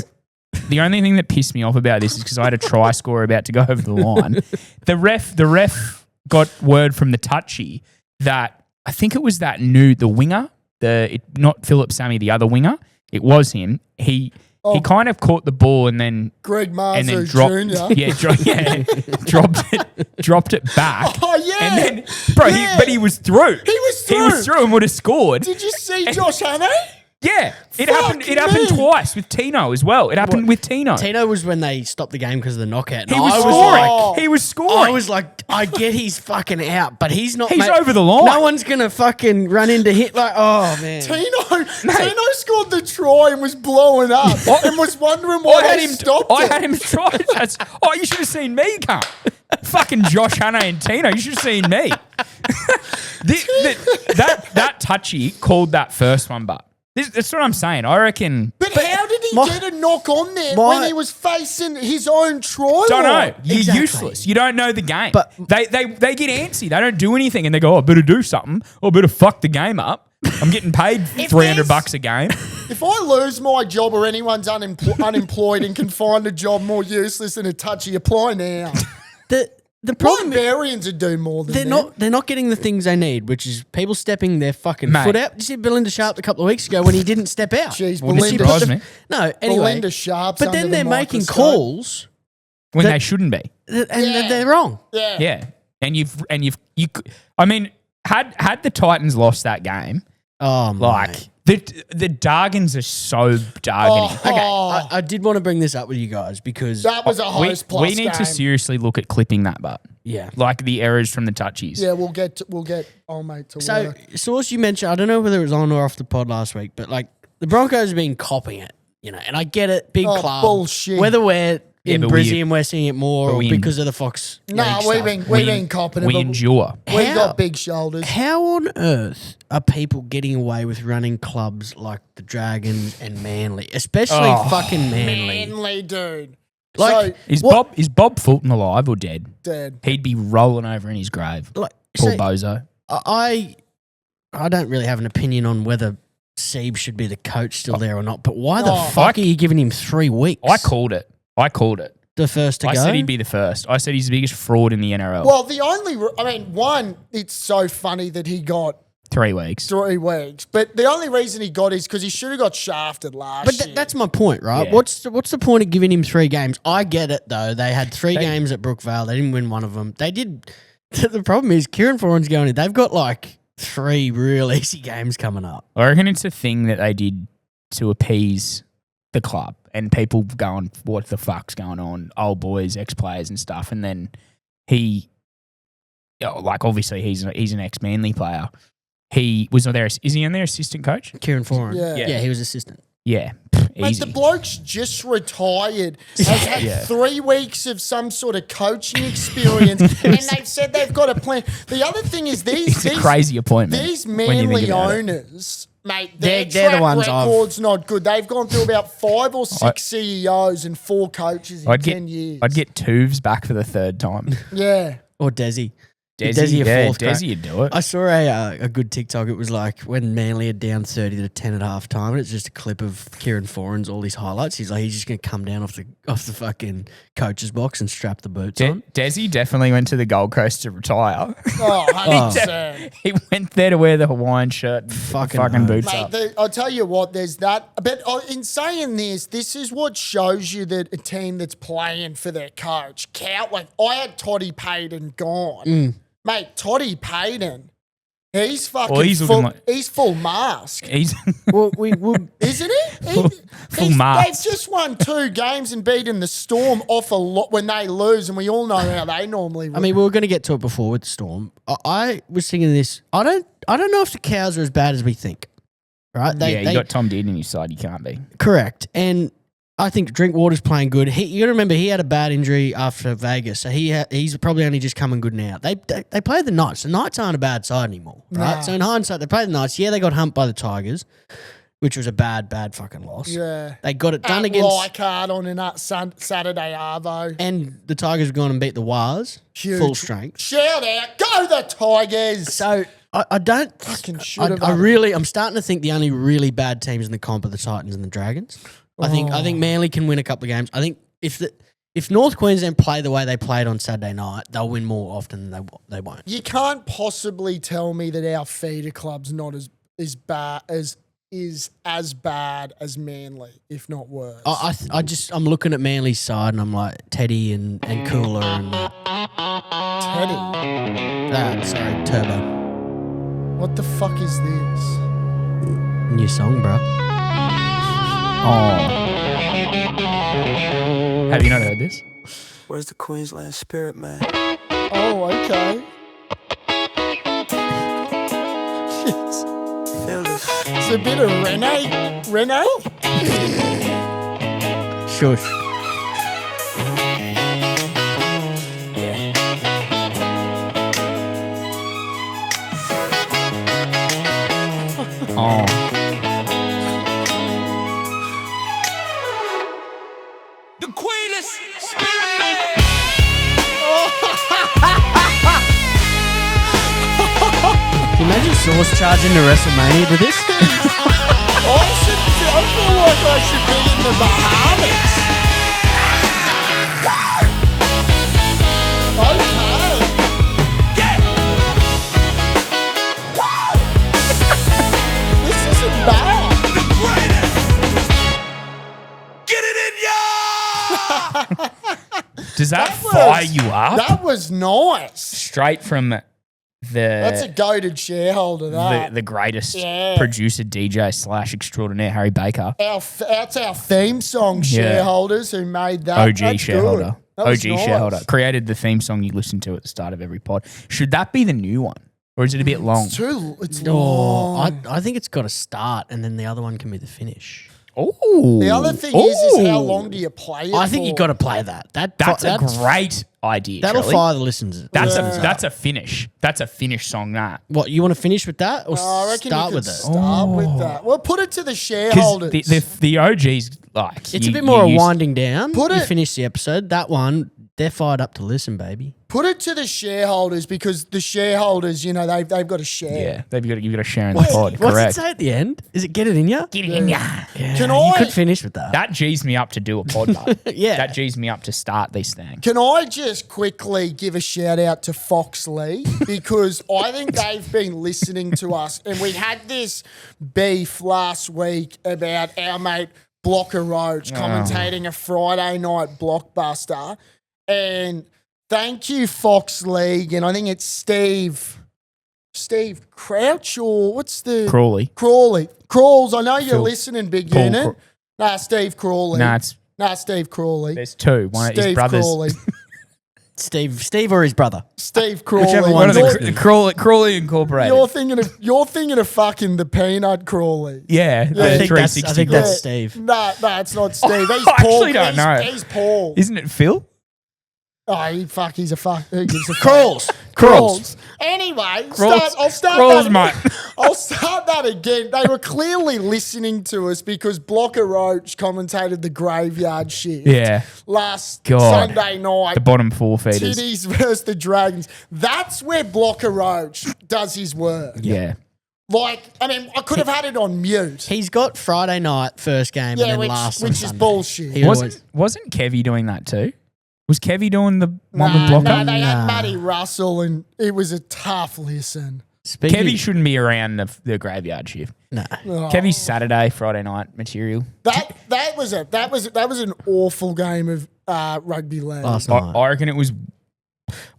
the only thing that pissed me off about this is because I had a try score about to go over the line. The ref got word from the touchy that I think it was the winger, not Philip Sammy, the other winger. It was him. He kind of caught the ball and then Greg Marzu Jr. dropped it back. Oh, yeah. And then, bro, Yeah. but he was through. He was He was through. through and would have scored. Did you see Josh Hannay? Yeah, it Fuck happened me. twice with Tino as well. It happened with Tino. Tino was when they stopped the game because of the knockout. He And was I scoring. like- He was scoring. I was like, I get he's fucking out, but he's not. He's over the line. No one's gonna fucking run into hit. Like, oh man. Tino scored the try and was blowing up and was wondering why they stopped I it. had him try. You should have seen me come. Fucking Josh Hannay and Tino. You should have seen me. That touchy called that first one, but that's what I'm saying. I reckon. But how did he he get a knock on there when he was facing his own try Don't line? know. You're Exactly. useless. You don't know the game. But- they get antsy. They don't do anything, and they go, "I better do something. Or better fuck the game up. I'm getting paid $300 a game." If I lose my job or anyone's unemployed and can find a job more useless than a touchy, apply now. The problem Barbarians would do more than they're not getting the things they need, which is people stepping their fucking Mate. foot out. Did you see Belinda Sharp a couple of weeks ago when he didn't step out? Jeez, Wouldn't Belinda, surprise me. No, anyway. Belinda Sharp's but under then the they're making microscope. calls When That- they shouldn't be. and they're wrong. Yeah. Yeah, and I mean, had the Titans lost that game, Oh, like mate. the Dargans are so Dargany. Okay, Oh. I did want to bring this up with you guys because That was a host plus We need to game. seriously look at clipping that, but yeah. like the errors from the touchies. Yeah, we'll get old mate to So, work. Source, you mentioned, I don't know whether it was on or off the pod last week, but like the Broncos have been copying it, and I get it, big Oh, club. bullshit. Whether we're in but Brisbane, we're seeing it more, but or we- because of the Fox. No, League we've stuff. been copping it. We but endure. We How- got big shoulders. How on earth are people getting away with running clubs like the Dragons and Manly, especially Oh. fucking Manly? Manly, dude. Like, so, Is Bob Fulton alive or dead? dead. He'd be rolling over in his grave. Like, Poor so bozo. I don't really have an opinion on whether Sieb should be the coach still there or not, but why the Oh. fuck are you giving him 3 weeks? I called it. The first to I go. said he'd be the first. I said he's the biggest fraud in the NRL. Well, one, it's so funny that he got 3 weeks. 3 weeks, but the only reason he got is because he should have got shafted last But year. that's my point, right? Yeah. What's the point of giving him 3 games? I get it though. They had 3 games at Brookvale. They didn't win one of them. They did. The problem is Kieran Foran's going in. They've got like 3 real easy games coming up. I reckon it's a thing that they did to appease the club and people going, what the fuck's going on? Old boys, ex-players and stuff. And then he, like obviously he's an ex-Manly player. He was there. Is he on their assistant coach? Kieran Foran. Yeah. Yeah, he was assistant. Yeah. Mate, Easy. the bloke's just retired, has had Yeah. 3 weeks of some sort of coaching experience, and they've said they've got a plan. The other thing is It's a crazy appointment. these when you think Manly about it. owners, mate, their They're the track ones I've- record's not good. They've gone through about 5 or 6 CEOs and 4 coaches in I'd 10 years. I'd get Tubes back for the 3rd time. Yeah. Or Desi. Desi, a yeah, fourth crack. Desi would do it. I saw a good TikTok. It was like when Manly are down 30-10 at half time, and it's just a clip of Kieran Foran's all his highlights. He's just gonna come down off the fucking coach's box and strap the boots on. Desi definitely went to the Gold Coast to retire. Oh, 100%. He went there to wear the Hawaiian shirt and Fucking fucking hell. boots Mate, up. I'll tell you what, there's that. But in saying this is what shows you that a team that's playing for their coach, like I had Toddy Payton gone. Mate, Toddy Payton, he's fucking Well, he's looking full, like- he's full mask. He's Well, we would. Isn't he? Full mask. They've just won 2 games and beaten the Storm off a lot when they lose, and we all know how they normally win. I mean, we were going to get to it before with the Storm. I was thinking this. I don't know if the Cows are as bad as we think. Right? you got Tom Deed on your side. You can't be. Correct. And I think Drinkwater's playing good. You got to remember he had a bad injury after Vegas, so he's probably only just coming good now. They play the Knights. The Knights aren't a bad side anymore, right? Nah. So in hindsight, they played the Knights. Yeah, they got humped by the Tigers, which was a bad fucking loss. yeah. They got it done At against, Leichhardt on a Saturday Arvo. and the Tigers have gone and beat the Wars Huge. full strength. Shout out, go the Tigers! So I don't. Fucking should have. I'm starting to think the only really bad teams in the comp are the Titans and the Dragons. I think Manly can win a couple of games. I think if North Queensland play the way they played on Saturday night, they'll win more often than they won't. You can't possibly tell me that our feeder club's not as bad as Manly, if not worse. I'm looking at Manly's side and I'm like Teddy and Cooler and Teddy, Turbo. what the fuck is this? New song, bro. Oh, have you not heard this? Where's the Queensland spirit, man? Oh, okay. Feel this. It's a bit of Rene. Shush. Oh, Source charge into WrestleMania to this? I feel like I should be in the Bahamas. Okay. This isn't bad. Does that fire you up? That was nice. Straight from That's a goated shareholder, that. the greatest Yeah. producer, DJ / extraordinaire, Harry Baker. That's our theme song shareholders who made that. OG That's shareholder. good. That was OG nice. shareholder. Created the theme song you listen to at the start of every pod. Should that be the new one? Or is it a bit long? It's Oh, long. I think it's got to start, and then the other one can be the finish. Oh. The other thing is how long do you play it I think for? you got to play that. That's a great idea. That'll Charlie. fire the listeners. That's a finish. That's a finish song. That What you want to finish with that, or I reckon start you with could it? start with that. Well, put it to the because shareholders. the OGs like It's you- a bit more you used- winding down. Put you it- finish the episode. That one, they're fired up to listen, baby. Put it to the shareholders because the shareholders, they've got to share. Yeah, you've got to share in the pod. What's Correct. it say at the end? Is it get it in ya? Get it in ya. Yeah, Can you I- could finish with that. That G's me up to do a pod. Mate. Yeah. that G's me up to start these things. Can I just quickly give a shout out to Fox Lee because I think they've been listening to us and we had this beef last week about our mate Blocker Roach commentating a Friday night blockbuster and thank you Fox League and I think it's Steve Crouch or what's the Crawley. Crawls. I know you're Phil- listening, Big Paul Unit. Steve Crawley. Nah, Steve Crawley. there's two. One of his Steve brothers. Crawley. Steve or his brother. Steve Crawley. Whichever One of one's the Crawley Incorporated. You're thinking of fucking the Peanut Crawley. yeah, I the think 360. that's Crawl. Steve. No, it's not Steve. He's I Paul. actually don't know. He's Paul. Isn't it Phil? He's a fuck. Who gives a fuck? Crawls. Crawls. Anyway, I'll start Crawls, that. mate. I'll start that again. They were clearly listening to us because Blocker Roach commentated the graveyard shift. Yeah, Last God. Sunday night. the bottom four feeders. Titties versus the Dragons. That's where Blocker Roach does his work. Yeah, I could have had it on mute. He's got Friday night first game and then last on which is Sunday. bullshit. He always- wasn't Kevy doing that too? Was Kevy doing the one with No, Blocker? they Nah. had Matty Russell, and it was a tough listen. Kevy shouldn't be around the graveyard shift. No. Oh, Kevy's Saturday, Friday night material. that was an awful game of rugby league. Last I, night. I reckon it was.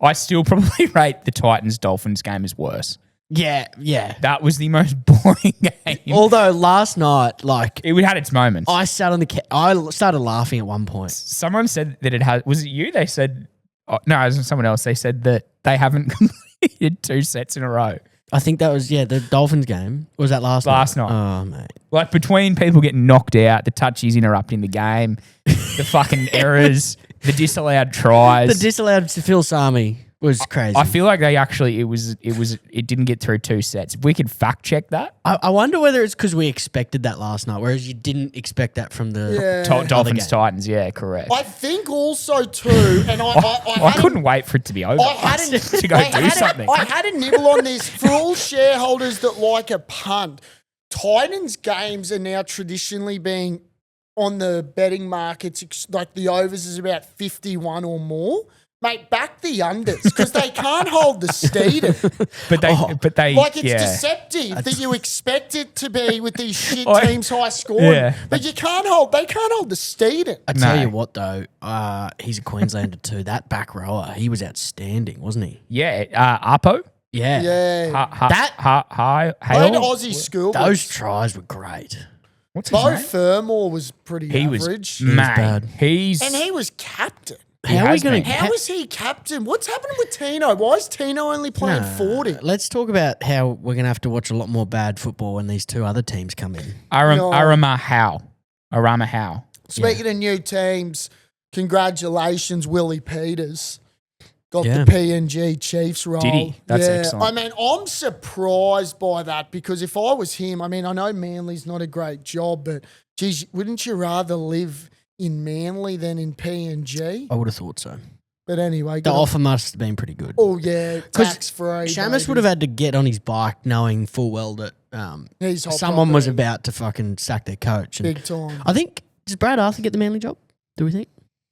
I still probably rate the Titans Dolphins game as worse. Yeah. That was the most boring game. Although last night, It had its moments. I sat on I started laughing at one point. Someone said that it has. Was it you? They said. Oh, no, it was someone else. They said that they haven't completed 2 sets in a row. I think that was, the Dolphins game. Was that last night? Last night. Oh, mate. Like between people getting knocked out, the touchies interrupting the game, the fucking errors, the disallowed tries. The disallowed to Phil Sami was crazy. I feel like it didn't get through 2 sets. If we could fact check that. I wonder whether it's because we expected that last night, whereas you didn't expect that from the Yeah. Dolphins game. Titans, yeah, correct. I think also too, and I couldn't wait for it to be over. I hadn't to go do something. I had a nibble on this for all shareholders that like a punt. Titans games are now traditionally being on the betting markets, like the overs is about 51 or more. Mate, back the unders because they can't hold the Steeden. But they, Like it's yeah. deceptive that you expect it to be with these shit I- teams high scoring, Yeah. but they can't hold the Steeden. I tell No. you what, though, he's a Queenslander too. That back rower, he was outstanding, wasn't he? Yeah, Apo. Yeah. Yeah, played Hale? Aussie school. Those tries were great. What's his Bo name? Fermor was pretty He was average, mate. bad. He's and he was captain. He How are we has going been. to? How is he captain? What's happening with Tino? Why is Tino only playing 40? Let's talk about how we're going to have to watch a lot more bad football when these 2 other teams come in. Arama Howe. Speaking of new teams, congratulations, Willie Peters. Got Yeah. the PNG Chiefs role. Did he? That's excellent. I mean, I'm surprised by that because if I was him, I mean, I know Manly's not a great job, but geez, wouldn't you rather live in Manly than in PNG? I would have thought so. But anyway, The offer must have been pretty good. oh yeah, 'Cause tax free. Shamus would have had to get on his bike knowing full well that He's hot someone was property. about to fucking sack their coach. And big time. I think, does Brad Arthur get the Manly job? Do we think?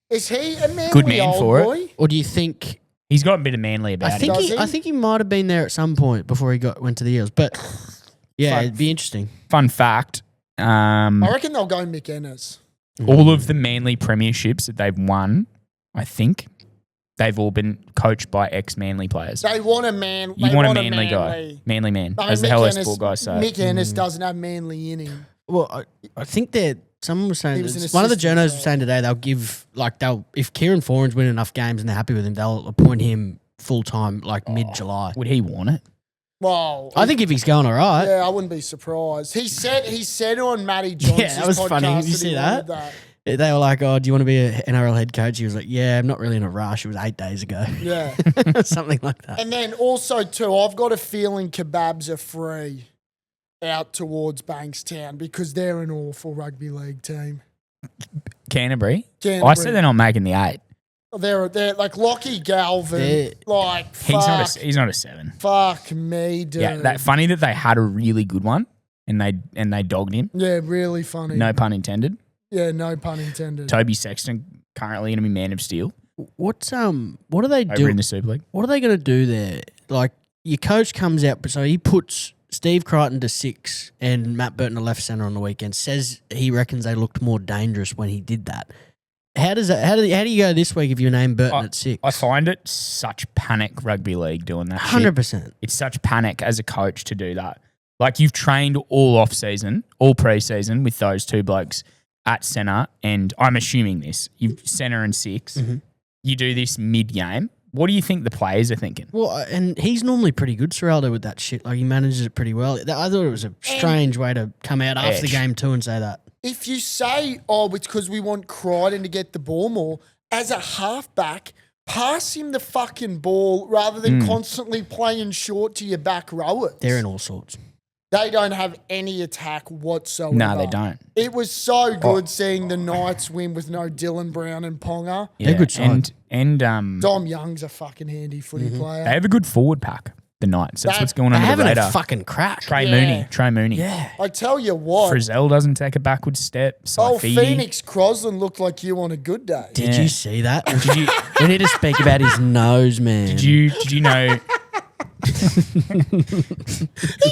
Is he a manly Good man old for it. boy? Or do you think... He's got a bit of Manly about I him. think Does he? I think he might have been there at some point before he went to the Eels. But yeah, Fun. it'd be interesting. Fun fact, I reckon they'll go Mick Ennis. all of the Manly premierships that they've won, I think, they've all been coached by ex-Manly players. They want a man. You they want a want manly guy. Manly man, I mean, as the Mick Hellas Ennis- Ball guys say. Mick Ennis doesn't have manly in him. Well, I think that someone was saying He was an one of the assistant journos as was saying today if Kieran Foran's win enough games and they're happy with him, they'll appoint him full time mid-July. Would he want it? Well, I think if he's going all right, yeah, I wouldn't be surprised. He said on Matty Johnson's that was podcast funny. Did you that see he that? wanted they were like, "Oh, do you want to be an NRL head coach?" He was like, "Yeah, I'm not really in a rush. It was 8 days ago." Yeah. Something like that. And then also too, I've got a feeling kebabs are free out towards Bankstown because they're an awful rugby league team. Canterbury? Canterbury. I said they're not making the 8. They're like Lockie Galvin. They're- Like He's not a 7. fuck me, dude. Yeah, that funny that they had a really good one and they dogged him. Yeah, really funny. No pun intended. Yeah, no pun intended. Toby Sexton currently going to be man of steel What are they over doing? in the Super League. What are they going to do there? Like your coach comes out, so he puts Steve Crichton to 6 and Matt Burton to left centre on the weekend. Says he reckons they looked more dangerous when he did that. How does that? How do you go this week if you name Burton at 6? I find it such panic rugby league doing that. 100%. It's such panic as a coach to do that. Like you've trained all off season, all pre-season with those two blokes at centre, and I'm assuming this. You centre and 6. Mm-hmm. You do this mid-game. What do you think the players are thinking? Well, and he's normally pretty good, Serraldo, with that shit. Like he manages it pretty well. I thought it was a strange way to come out after the Edge. game too and say that. If you say, oh, it's because we want Crichton to get the ball more, as a halfback, pass him the fucking ball rather than constantly playing short to your back rowers. They're in all sorts. They don't have any attack whatsoever. No, they don't. It was so good seeing the Knights win with no Dylan Brown and Ponga. They're good side. And Dom Young's a fucking handy footy player. they have a good forward pack, the Knights. That's what's going They're on under having the a radar. fucking crack. Trey Mooney. Yeah. I tell you what, Frizzell doesn't take a backward step. oh, Saifidi. Phoenix Crosland looked like you on a good day. Did Yeah. you see that? We need to speak about his nose, man. Did you know? He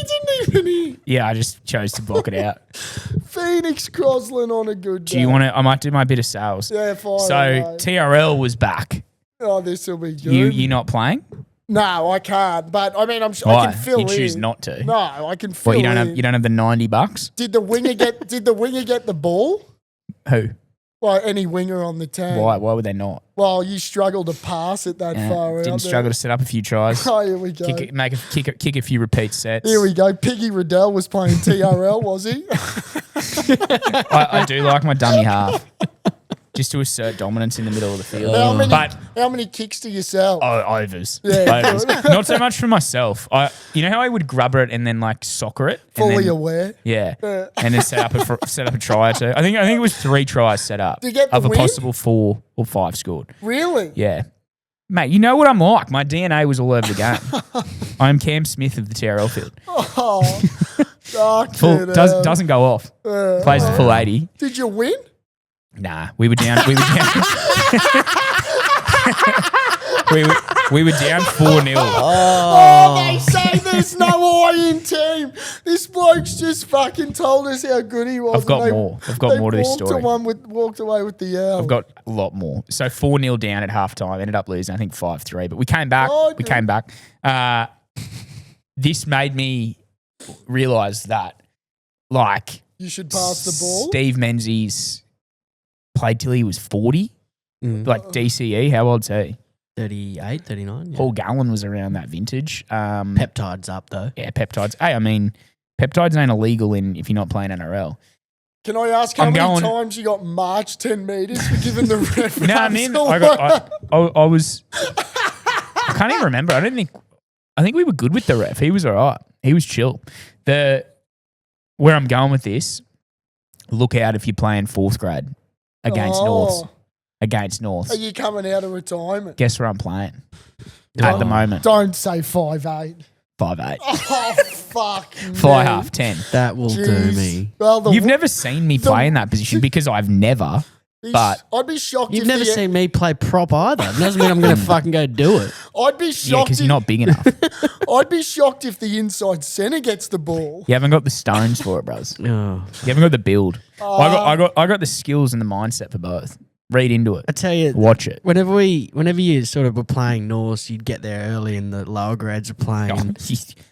didn't even hear. Yeah, I just chose to block it out. Phoenix Crosland on a good day. Do you want to? I might do my bit of sales. Yeah, fire So away. TRL was back. Oh, this will be good. You not playing? No, I can't. But I mean, I Why? can fill You in. choose not to. No, I can fill Well, you don't in. have the $90. Did the winger get? Did the winger get the ball? Who? Well, any winger on the team. Why? Why would they not? Well, you struggled to pass it that far out. Didn't there. struggle to set up a few tries. Oh, here we go. Kick a few repeat sets. Here we go. Piggy Riddell was playing TRL, was he? I do like my dummy half, just to assert dominance in the middle of the field. How many kicks do you sell? Overs. Yeah, Overs. Not so much for myself. You know how I would grubber it and then like soccer it? And Fully then, aware. Yeah. And then set up a try or two. I think it was 3 tries set up Did you get the of a win? possible 4 or 5 scored. Really? Yeah. Mate, you know what I'm like. My DNA was all over the game. I'm Cam Smith of the TRL field. Oh, Full, doesn't go off. Plays the full 80. Did you win? Nah, we were down. We were down. we were down 4-0. Oh, they say there's no Iron team. This bloke's just fucking told us how good he was. I've got and more. I've got more to this story. Walked away with the L. I've got a lot more. So 4-0 down at halftime. Ended up losing, I think 5-3. But we came back. Oh, we good. came back. This made me realise that, like, You should pass the ball. Steve Menzies played till he was 40. Like DCE, how old's he? 38, 39. Yeah. Paul Gallen was around that vintage. Peptides up though. Yeah, peptides. Hey, I mean, peptides ain't illegal if you're not playing NRL. Can I ask how I'm many going- times you got marched 10 metres for giving the ref? No, I mean, I was. I can't even remember. I think we were good with the ref. He was all right. He was chill. Where I'm going with this, look out if you're playing 4th grade against Norths. against North. Are you coming out of retirement? Guess where I'm playing at the moment? Don't say 5'8". 5'8". Oh, fuck. Fly me. half 10. That will do Jeez. me. Well, You've never seen me play in that position because I've never. But I'd be shocked You've if never the, seen me play prop either. It doesn't mean I'm going to fucking go do it. I'd be yeah, shocked. because you're not big enough. I'd be shocked if the inside centre gets the ball. You haven't got the stones for it, bros. You Oh. haven't got the build. I got the skills and the mindset for both. Read into it. I tell you, Watch it. whenever you sort of were playing Norse, you'd get there early and the lower grades were playing. Oh, and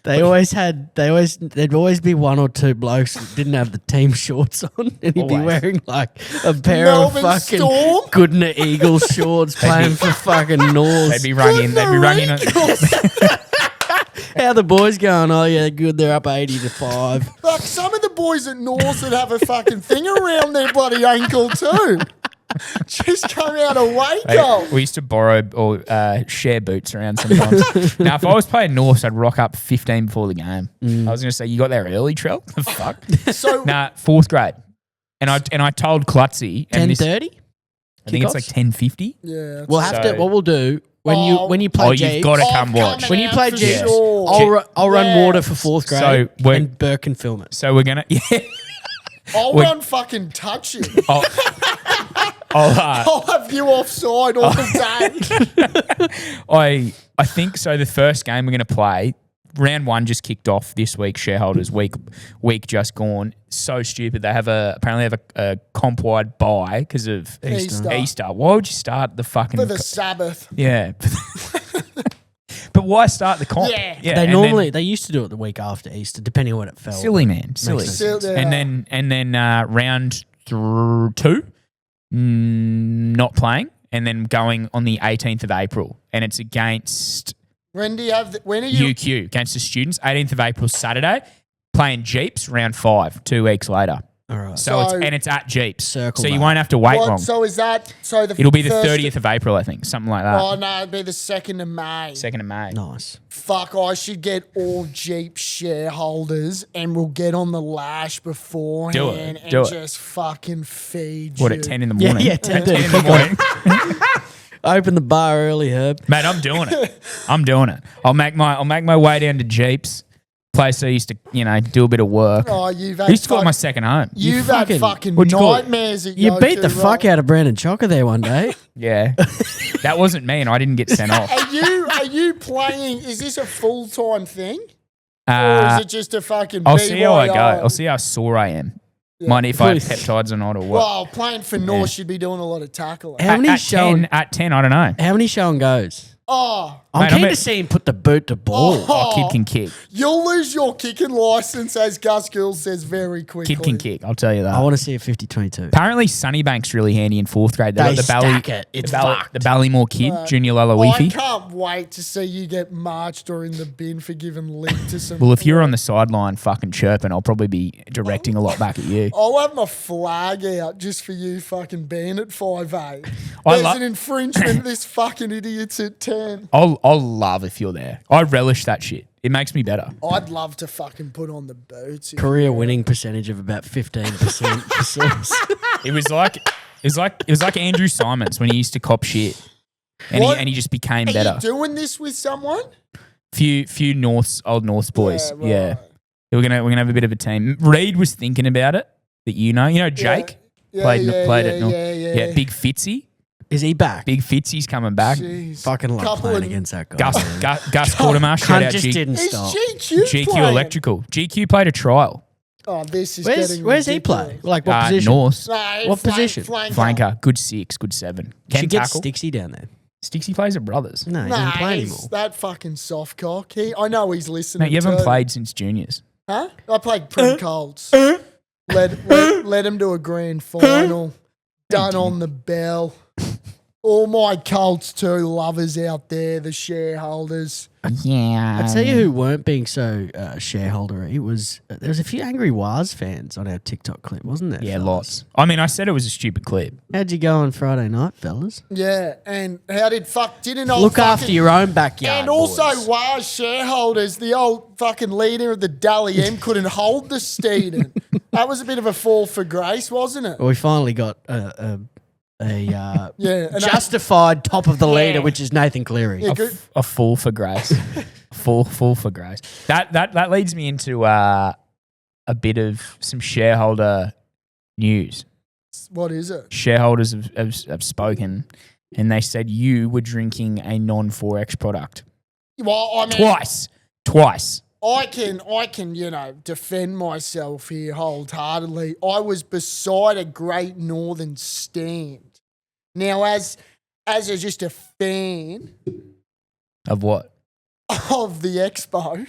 there'd always be one or two blokes that didn't have the team shorts on, and he'd be Always. wearing like a pair Melbourne of fucking Storm? Goodner Eagles shorts playing for fucking Norse. They'd be running. They'd be running. How the boys going? Oh yeah, good. They're up 80-5. Like some of the boys at North that have a fucking thing around their bloody ankle too. Just come out a weight goal. We used to borrow or share boots around sometimes. Now, if I was playing North, I'd rock up 15 before the game. I was going to say, you got there early, Trell? The fuck? So Nah, 4th grade. And I told Klutzy. and this- 10:30. I think it's like 10:50. yeah, We'll have to. So- What we'll do when you play Oh, you've Jeeps, got to I'm come watch. coming when you out play for Jeeps, sure. I'll run Yeah. water for 4th grade, So we're- and Burke can film it. So we're going to... Yeah. I'll run fucking touch it. I'll have you offside all day. I think so. The first game we're going to play, round 1 just kicked off this week. Shareholders week just gone. So stupid. They apparently have a comp wide bye because of Easter. Why would you start the fucking For the Sabbath. yeah? But why start the comp? Yeah. They and normally they used to do it the week after Easter, depending on when it fell. then, silly man, silly. Makes sense. And then round 2, not playing, and then going on the 18th of April, and it's against When do you have? When are you? UQ against the students. 18th of April, Saturday, playing Jeeps round 5, 2 weeks later. All right. So So- it's at Jeeps. Circle so you that. won't have to wait What, long. so is that? So the It'll be the first- 30th of April, I think, something like that. Oh no, it'd be the 2nd of May. 2nd of May. Nice. Fuck, I should get all Jeep shareholders and we'll get on the lash beforehand and do it. just fucking feed What, you. at 10 in the morning? yeah, At 10 10 in the morning. Open the bar early, Herb. Mate, I'm doing it. I'm doing it. I'll make my way down to Jeeps. Place I used to, do a bit of work. Oh, you've I had used to call it my second home. You've fucking- had fucking what'd you call it? nightmares at You beat go the to, fuck right? out of Brandon Chocker there one day. Yeah. That wasn't me, and I didn't get sent off. Are you playing? Is this a full time thing, or is it just a fucking? I'll see how I go. BYO? I'll see how sore I am. Mind if I have peptides or not or what. Well, playing for North should be doing a lot of tackling. How many at showing? 10, at 10, I don't know. How many show and goes? Oh, I'm Mate, keen I'm to see him put the boot to ball. Oh, kid can kick. you'll lose your kicking license, as Gus Gill says, very quickly. Kid can kick, I'll tell you that. I want to see a 50-22. Apparently, Sunnybank's really handy in 4th grade. They got the stack it. It's fucked. the Ballymore kid, Junior I Lalawifi. can't wait to see you get marched or in the bin for giving link to some. Well, if you're on the sideline fucking chirping, I'll probably be directing a lot back at you. I'll have my flag out just for you fucking being at 5'8". I There's lo- an infringement. This fucking idiot's at 10. I'll love if you're there. I relish that shit. It makes me better. I'd love to fucking put on the boots. Career winning percentage of about 15%. It was like Andrew Simons when he used to cop shit, and What? he just became Are better. you doing this with someone? Few old Norths boys. Yeah, Yeah, right. we're gonna have a bit of a team. Reed was thinking about it. That Jake Yeah, played yeah, at North. yeah. Big Fitzy. Is he back? Big Fitzy's coming back. Jeez. Fucking love Couple playing of- against that guy. Gus man. Gus Quartermash. Shout Cunt out just didn't Is stop. GQ GQ playing? Electrical. GQ played a trial. Oh, this is Where's he ridiculous. play? Like what position? North. No, What position? Flanker. Good 6, good 7. Can Should get tackle. Stixie down there. Stixie plays at Brothers. No, he Nah, doesn't play he's anymore. that fucking soft cock. I know he's listening. Mate, you haven't too. played since juniors. Huh? I played Prim Colts. Led him to a grand final. Done on the bell. All my Colts too lovers out there, the shareholders. Yeah. I tell you who weren't being so shareholdery. It was there was a few angry Waz fans on our TikTok clip, wasn't there? Yeah, fellas? lots. I mean, I said it was a stupid clip. How'd you go on Friday night, fellas? Yeah, and how didn't old Look fucking, after your own backyard. And also, boys. wow, shareholders, the old fucking leader of the Dally M couldn't hold the Steeden. That was a bit of a fall for grace, wasn't it? Well, we finally got a a and justified top of the leader, Yeah. which is Nathan Cleary. Yeah, good. A fool for grace. full for grace. That leads me into a bit of some shareholder news. What is it? Shareholders have spoken, and they said you were drinking a non-4X product Well, I mean, twice. I can, defend myself here wholeheartedly. I was beside a Great Northern stand. Now, as just a fan Of what? of the expo,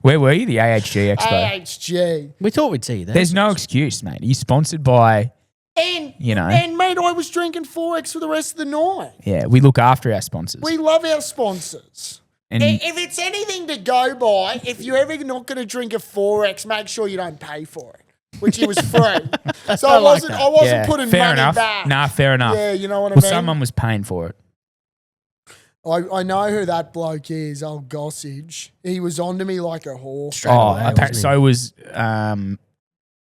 Where were you? The AHG Expo. AHG, We thought we'd see you there. There's no excuse, mate. You're sponsored by, and and mate, I was drinking 4X for the rest of the night. yeah, we look after our sponsors. We love our sponsors. And If it's anything to go by, if you're ever not going to drink a 4X, make sure you don't pay for it, which it was free. So I wasn't yeah, putting fair money enough. back. Nah, fair enough. Yeah, you know what Well, I mean? someone was paying for it. I know who that bloke is, old Gossage. He was onto me like a horse. Straight away, wasn't he? So was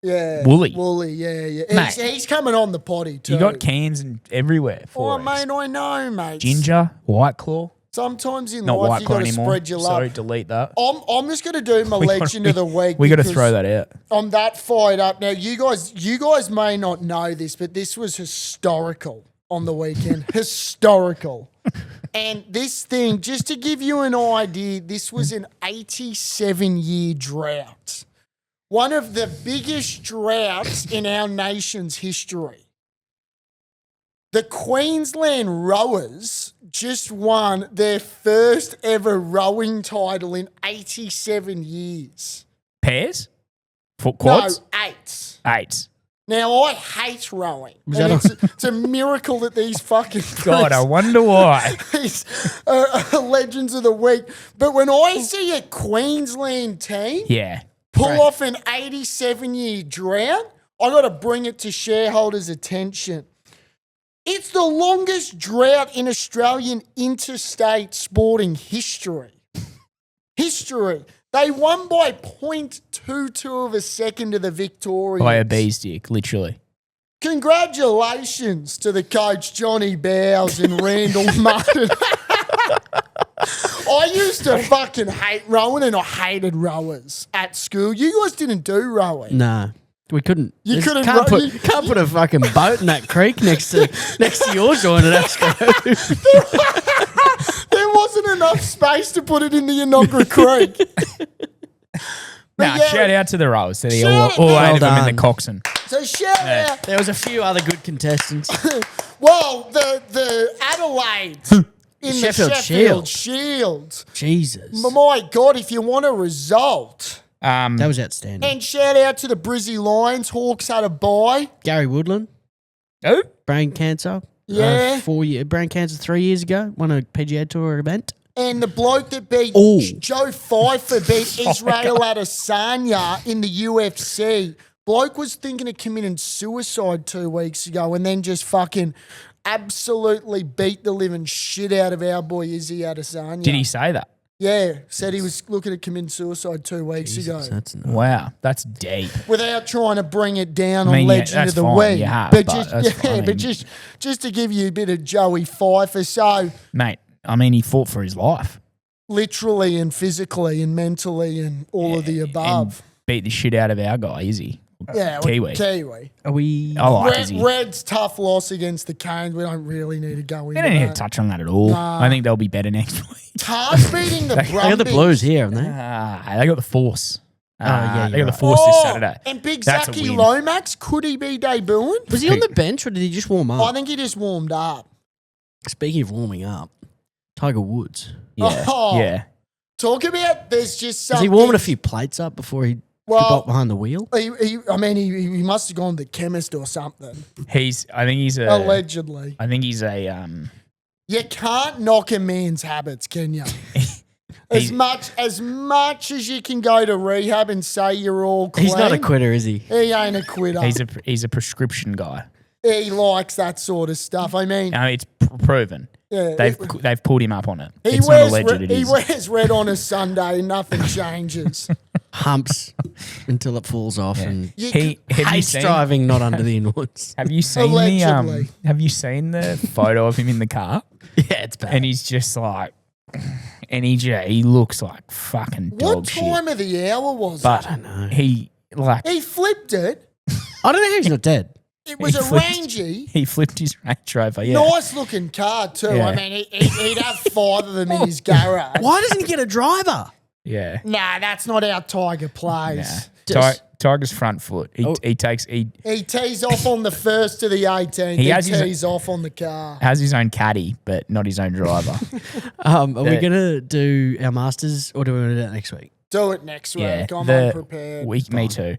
Yeah. Woolly. yeah. Mate. He's coming on the potty too. you got cans and everywhere. Oh, 4X. mate, I know, mate. Ginger, White Claw. Sometimes in Not life White you Claw got to anymore. spread your love. Sorry, delete that. I'm just going to do my We gotta- legend of the week. We got to because throw that out. I'm that fired up. Now, you guys may not know this, but this was historical on the weekend. Historical. And this thing, just to give you an idea, this was an 87-year drought. One of the biggest droughts in our nation's history. The Queensland Rowers just won their first ever rowing title in 87 years. Pairs? Quads? No, eights. Eights. Now, I hate rowing. Was And that it's a miracle that these fucking God, I wonder why. these legends of the week. But when I see a Queensland team Yeah. pull Right. off an 87-year drought, I got to bring it to shareholders' attention. It's the longest drought in Australian interstate sporting history. History. They won by 0.22 of a second to the Victorians. By a bee's dick, literally. Congratulations to the coach Johnny Bowes and Randall Martin. I used to fucking hate rowing, and I hated rowers at school. You guys didn't do rowing. No. We couldn't. You couldn't Can't row- put, a fucking boat in that creek next to your joint at Astro. There wasn't enough space to put it in the Inogra Creek. Nah, yeah. shout out to the Rose. They're Shout all out. eight of them in done. the coxswain. So shout out. There was a few other good contestants. Well, the Adelaide in Sheffield the Sheffield Shield. Jesus. My God, if you want a result. That was outstanding. And shout out to the Brizzy Lions. Hawks had a bye. Gary Woodland, Oh, brain cancer. Yeah. Brain cancer 3 years ago. Won a PGA Tour event. And the bloke that beat Oh. Joe Pfeiffer beat Israel Adesanya in the UFC. Bloke was thinking of committing suicide 2 weeks ago and then just fucking absolutely beat the living shit out of our boy Izzy Adesanya. did he say that? Yeah, said he was looking at committing suicide 2 weeks Jesus, ago. that's nuts. Wow, that's deep. Without trying to bring it down I mean, on yeah, Legend that's of the fine, Week. you have, but but just that's fine. but just to give you a bit of Joey Pfeiffer. So Mate, I mean, he fought for his life. literally and physically and mentally and all of the above. And beat the shit out of our guy, Izzy. Yeah, Kiwi. Kiwi. Are we? I like Izzy. Red's tough loss against the Canes. We don't really need to go We into don't need to that. touch on that at all. Nah. I think they'll be better next week. Tars beating the They got the Brumbies. Blues here, haven't they? They got the Force. yeah, they you're got the right. Force this Saturday. And Big That's a Zachy win. Lomax, could he be debuting? Was he on the bench or did he just warm up? I think he just warmed up. Speaking of warming up, Tiger Woods. Yeah, Oh. yeah. Talk about there's just Was something. he warming a few plates up before he got behind the wheel? He must have gone to the chemist or something. I think he's a. Allegedly. I think he's a. You can't knock a man's habits, can you? As much as you can go to rehab and say you're all clean. He's not a quitter, is he? He ain't a quitter. He's a prescription guy. He likes that sort of stuff. I mean, It's proven. Yeah, They've pulled him up on it. he It's wears not alleged. It he is. wears red on a Sunday and nothing changes. Humps until it falls off and You Have you hates seen? driving not under the influence. Have you seen Allegedly. Have you seen the photo of him in the car? Yeah, it's bad. And he's just like, and he looks like fucking dog What shit. time of the hour was But it? I know. he like He flipped it. I don't know how he's not dead. It was He a flipped- Rangy. he flipped his Range Rover. Yeah, Nice looking car too. Yeah. I mean, he'd have 5 of them in his garage. Why doesn't he get a driver? yeah. Nah, that's not how Tiger plays. Just- Tiger's front foot. He He tees off on the 1st to the 18th. He He has his- tees off on the car. has his own caddy, but not his own driver. Are we gonna do our masters or do we want to do that next week? Do it next week. Yeah, I'm the unprepared. me too.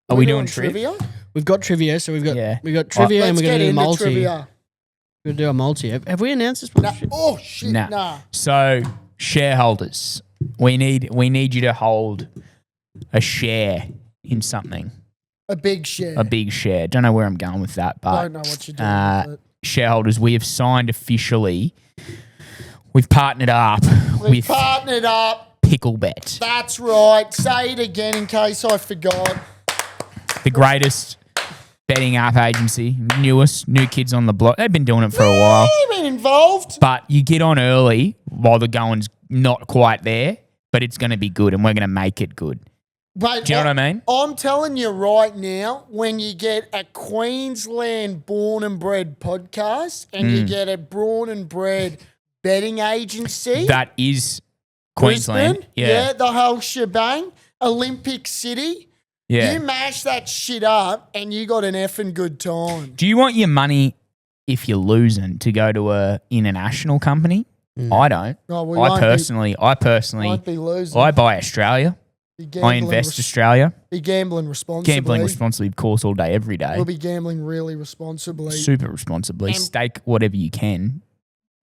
Are we doing trivia? We've got trivia, so we've got Yeah. trivia and Let's we're gonna get do into multi. trivia. We're gonna do a multi. Have we announced this Nah. one? Oh shit! Nah. Nah. So shareholders, we need you to hold a share in something, A big share. a big share. Don't know where I'm going with that, but Don't know what you're doing with it. shareholders, we have signed officially. We've partnered up We've with partnered up. Picklebet, That's right. Say it again in case I forgot. the greatest betting app agency, new kids on the block. They've been doing it for a while, You've been involved. but you get on early while the going's not quite there, but it's going to be good, and we're going to make it good. But Do you know what I mean? I'm telling you right now, when you get a Queensland born and bred podcast and you get a born and bred betting agency, That is Queensland. Brisbane, Yeah. the whole shebang, Olympic City, Yeah. you mash that shit up and you got an effing good time. Do you want your money, if you're losing, to go to a international company? I don't. No, we I won't personally, won't be losing. I buy Australia. Be I gambling invest Australia. Be gambling responsibly. Gambling responsibly, of course, all day, every day. We'll be gambling really responsibly. Super responsibly. And- Stake whatever you can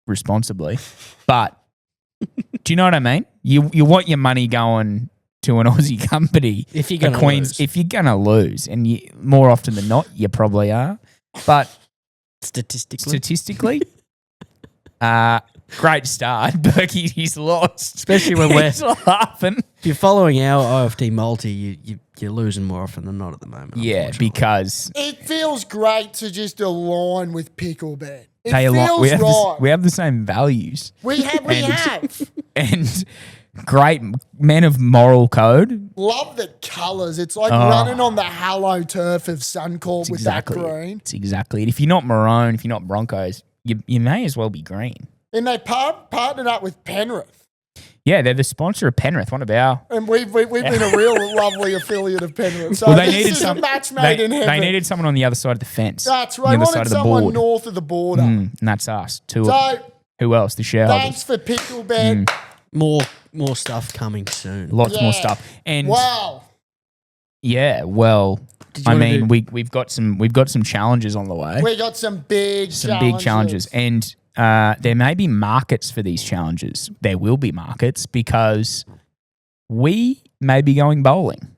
responsibly. But do you know what I mean? You want your money going to an Aussie company. If you're a gonna Queens, lose. if you're gonna lose, and you, more often than not, you probably are. But statistically, great start. Berkey, he's lost. Especially when we're- He's laughing. If you're following our IFT multi, you're losing more often than not at the moment. Yeah, unfortunately. because It feels great to just align with Picklebet. It they feels we have right. we have the same values We and- have. and great men of moral code. Love the colours. It's like Oh. running on the Hallow turf of Suncorp with Exactly. that green. It's exactly it. If you're not Maroon, if you're not Broncos, you may as well be green. And they partnered up with Penrith. Yeah, they're the sponsor of Penrith, one of our. And we've been a real lovely affiliate of Penrith. So Well, they this needed is some. a match made in heaven. They needed someone on the other side of the fence. That's on right. the They other side wanted of the someone board. north of the border. And that's us. So Who else? The shareholders. thanks for Picklebet. More stuff coming soon. Lots more Yeah. stuff. And Wow. yeah, well, Did you I wanna mean, do- we've got some challenges on the way. We got some big Big challenges, and there may be markets for these challenges. There will be markets because we may be going bowling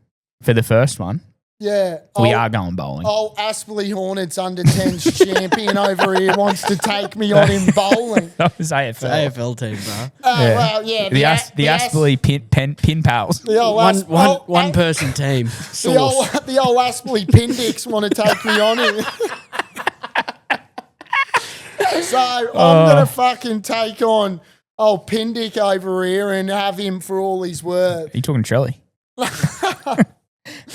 for the first one. Yeah. We are going bowling. Old Aspley Hornets under 10s champion over here wants to take me on in bowling. That was It's AFL. AFL team, bro. Well, yeah. The Aspley pin pals. The old One person team. The old Aspley Pindix want to take me on it. So I'm going to fucking take on old Pindick over here and have him for all he's worth. Are you talking Trelly?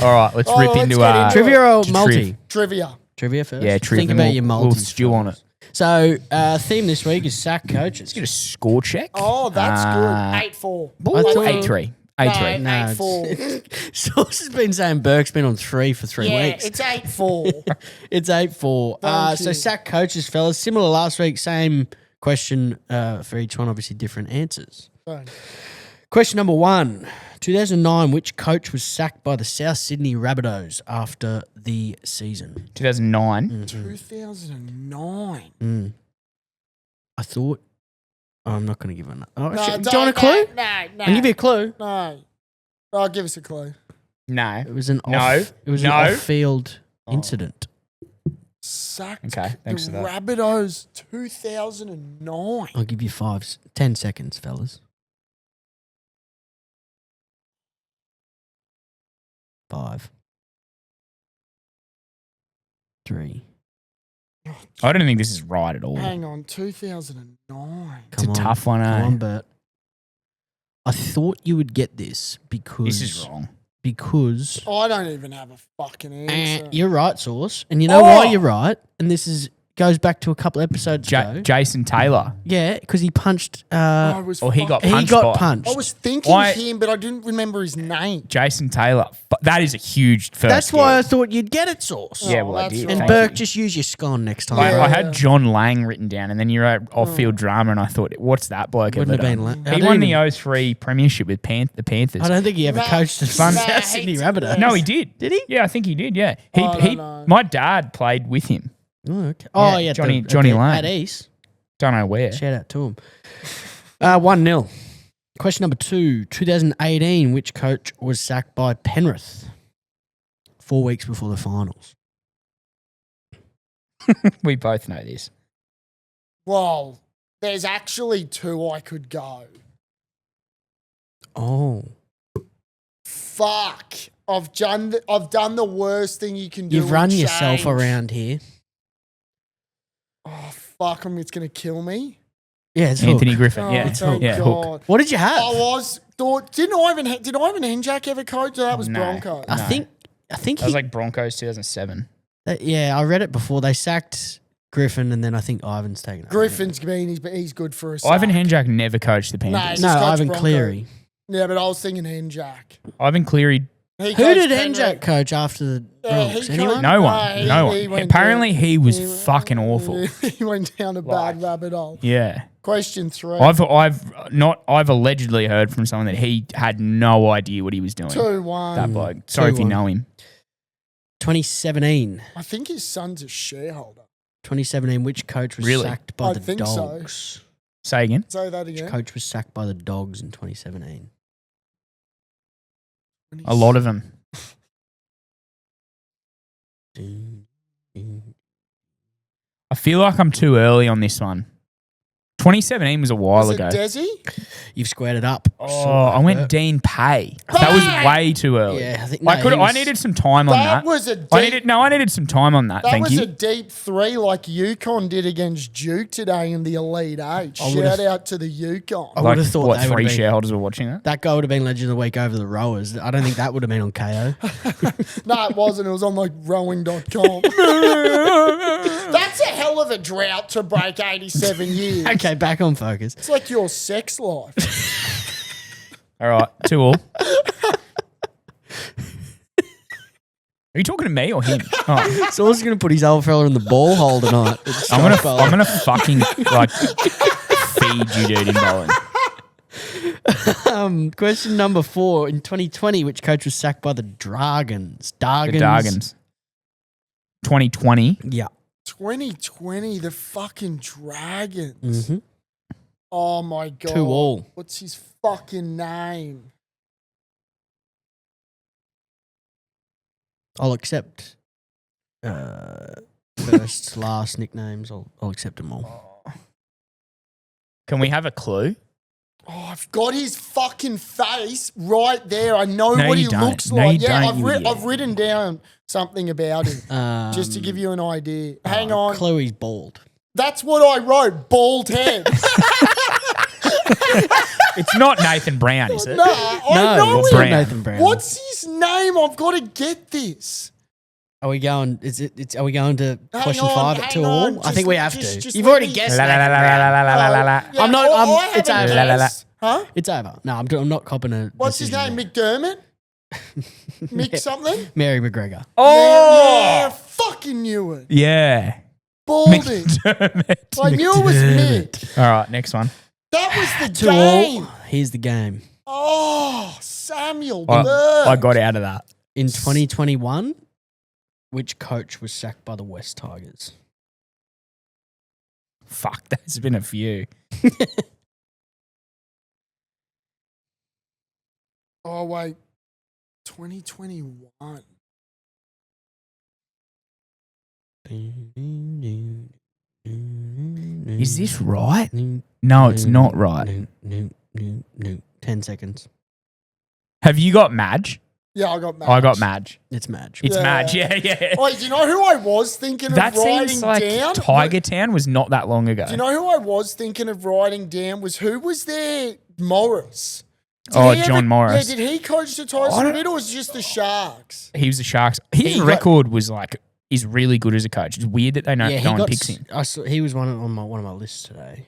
All right, let's Oh, rip let's into get into Trivia or to multi? Trivia. Trivia first. Yeah, trivia. Think about your multi. We'll stew on it. So, theme this week is sack coaches. Get a score check. Oh, that's good. 8-4. I thought- 8-3. 8-3. No, No, 8-4. Source has been saying Burke's been on 3 for 3 Yeah, weeks. it's 8-4. It's 8-4. Thank So you. sack coaches, fellas. Similar last week, same question for each one, obviously different answers. Fine. Question number 1. 2009, which coach was sacked by the South Sydney Rabbitohs after the season? 2009. 2009. I thought... Oh, I'm not going to give a... Oh, No, do you want a don't- clue? No, I'll give you a clue. No. Oh, give us a clue. No. It was an No. off, it was No. an off-field incident. sacked Okay, thanks the for that. Rabbitohs 2009. I'll give you 10 seconds, fellas. 5, 3. I don't think this is right at all. Hang on, 2009. It's a tough one, Come eh? on, Bert. I thought you would get this because This is wrong. Because I don't even have a fucking answer. you're right, Sauce, and you know why you're right. And this goes back to a couple episodes ago. Jason Taylor. Yeah, because he punched. I was Or he got fucking- punched. He got by- punched. I was thinking Why- him, but I didn't remember his name. Jason Taylor. That is a huge first. That's why I guess. thought you'd get it, Sauce. Yeah, well, I that's did. right. And Thank Burke, you. just use your scone next time. I Yeah. had John Lang written down, and then you wrote off-field drama, and I thought, what's that bloke Wouldn't ever have done? been. He won the 03 premiership with the Panthers. I don't think he ever Nah, coached the nah, South Sydney he's- Rabbitohs. No, he did. Did he? Yeah, I think he did. Yeah, I don't know. My dad played with him. Oh, okay. Oh, yeah, Johnny at Lang. East. Don't know where. Shout out to him. 1-0. Question number 2. 2018, which coach was sacked by Penrith 4 weeks before the finals? We both know this. Well, there's actually two I could go. Oh. Fuck. I've done the worst thing you can do. You've run and yourself change. around here. Oh, fuck. It's going to kill me. Yeah, it's Anthony Hook. Griffin. Oh, yeah, thank yeah. God. Hook. What did you have? Did Ivan Henjack ever coach? That was No. Bronco. I No. think That was like Broncos 2007. yeah, I read it before. They sacked Griffin, and then I think Ivan's taken over. Griffin's been, he's good for a Ivan sack. Henjack never coached the Nah, Panthers. he's No, coached Ivan Bronco. Cleary. Yeah, but I was thinking Henjack. Ivan Cleary. He Who coached did Penrith. Henjack coach after the Yeah, Bronx? he Anyone? coached- No one. Nah, no he one. went Apparently, down- he was fucking awful. He went down a bad rabbit hole. Yeah. Question 3. I've allegedly heard from someone that he had no idea what he was doing. 2-1. That bloke. Sorry if you 2-1. know him. 2017. I think his son's a shareholder. 2017, which coach was Really? sacked by I the think so. Dogs? Say again. Say that Which again. coach was sacked by the Dogs in 2017? A lot of them. I feel like I'm too early on this one. 2017 was a while Was it ago. Desi? You've squared it up. Oh, I went Dean Pay. That was way too early. Yeah, I think I needed some time on That that. was a deep, I needed some time on that. that Thank was you. a deep 3 like Yukon did against Duke today in the Elite 8. I would've- Shout out to the Yukon. I would have thought what they would 3 have been. shareholders were watching that. That guy would have been Legend of the Week over the Rowers. I don't think that would have been on KO. No, it wasn't. It was on like rowing.com. That's a hell of a drought to break 87 years. Okay, back on focus. It's like your sex life. All right, 2-2. Are you talking to me or him? Oh, So he's going to put his old fella in the ball hole tonight. I'm gonna fucking like feed you, dude, in bowling. Question number 4. In 2020, which coach was sacked by the Dragons? The Dargans. 2020. Yeah. 2020, the fucking Dragons. Mm-hmm. Oh my God. 2-2. What's his fucking name? I'll accept first, last nicknames. I'll accept them all. Can we have a clue? Oh, I've got his fucking face right there. I know No, what you he don't. looks No, like. you Yeah, don't, you idiot. I've written down something about him just to give you an idea. Hang on. Clue, he's bald. That's what I wrote. Bald head. It's not Nathan Brown, is it? No, I No, know it's him. Brown. Nathan Brown. What's his name? I've got to get this. Are we going? Are we going to question on, 5 at hang 2 on. all? I think we have Just to. You've let already me- guessed. La, la, la, Nathan la, la, Brown. la, la, la, la. Yeah, I'm not- I it's haven't over. La, la, la. guessed. Huh? It's over. No, I'm not copping a. What's his name? decision McDermott? there. Mick something? Mary McGregor. Yeah, fucking knew it. Yeah. Balding. McDermott. I knew it was Mick. All right, next one. That was the 2 all. game. Here's the game. Oh, Samuel I Burke. got out of that. In 2021, which coach was sacked by the West Tigers? Fuck, there's been a few. Oh, wait. 2021. Is this right? No, it's not right. 10 seconds. Have you got Madge? Yeah, I got Madge. I got Madge. It's Madge. It's Yeah. Madge. Yeah. Wait, do you know who I was thinking of That writing seems like down? Tiger Town was not that long ago. Do you know who I was thinking of writing down? Who was there? Morris. John Morris. Yeah, did he coach the Tigers for a bit, or was it just the Sharks? He was the Sharks. His record was is really good as a coach. It's weird that they don't go and picks him. He was one of my lists today.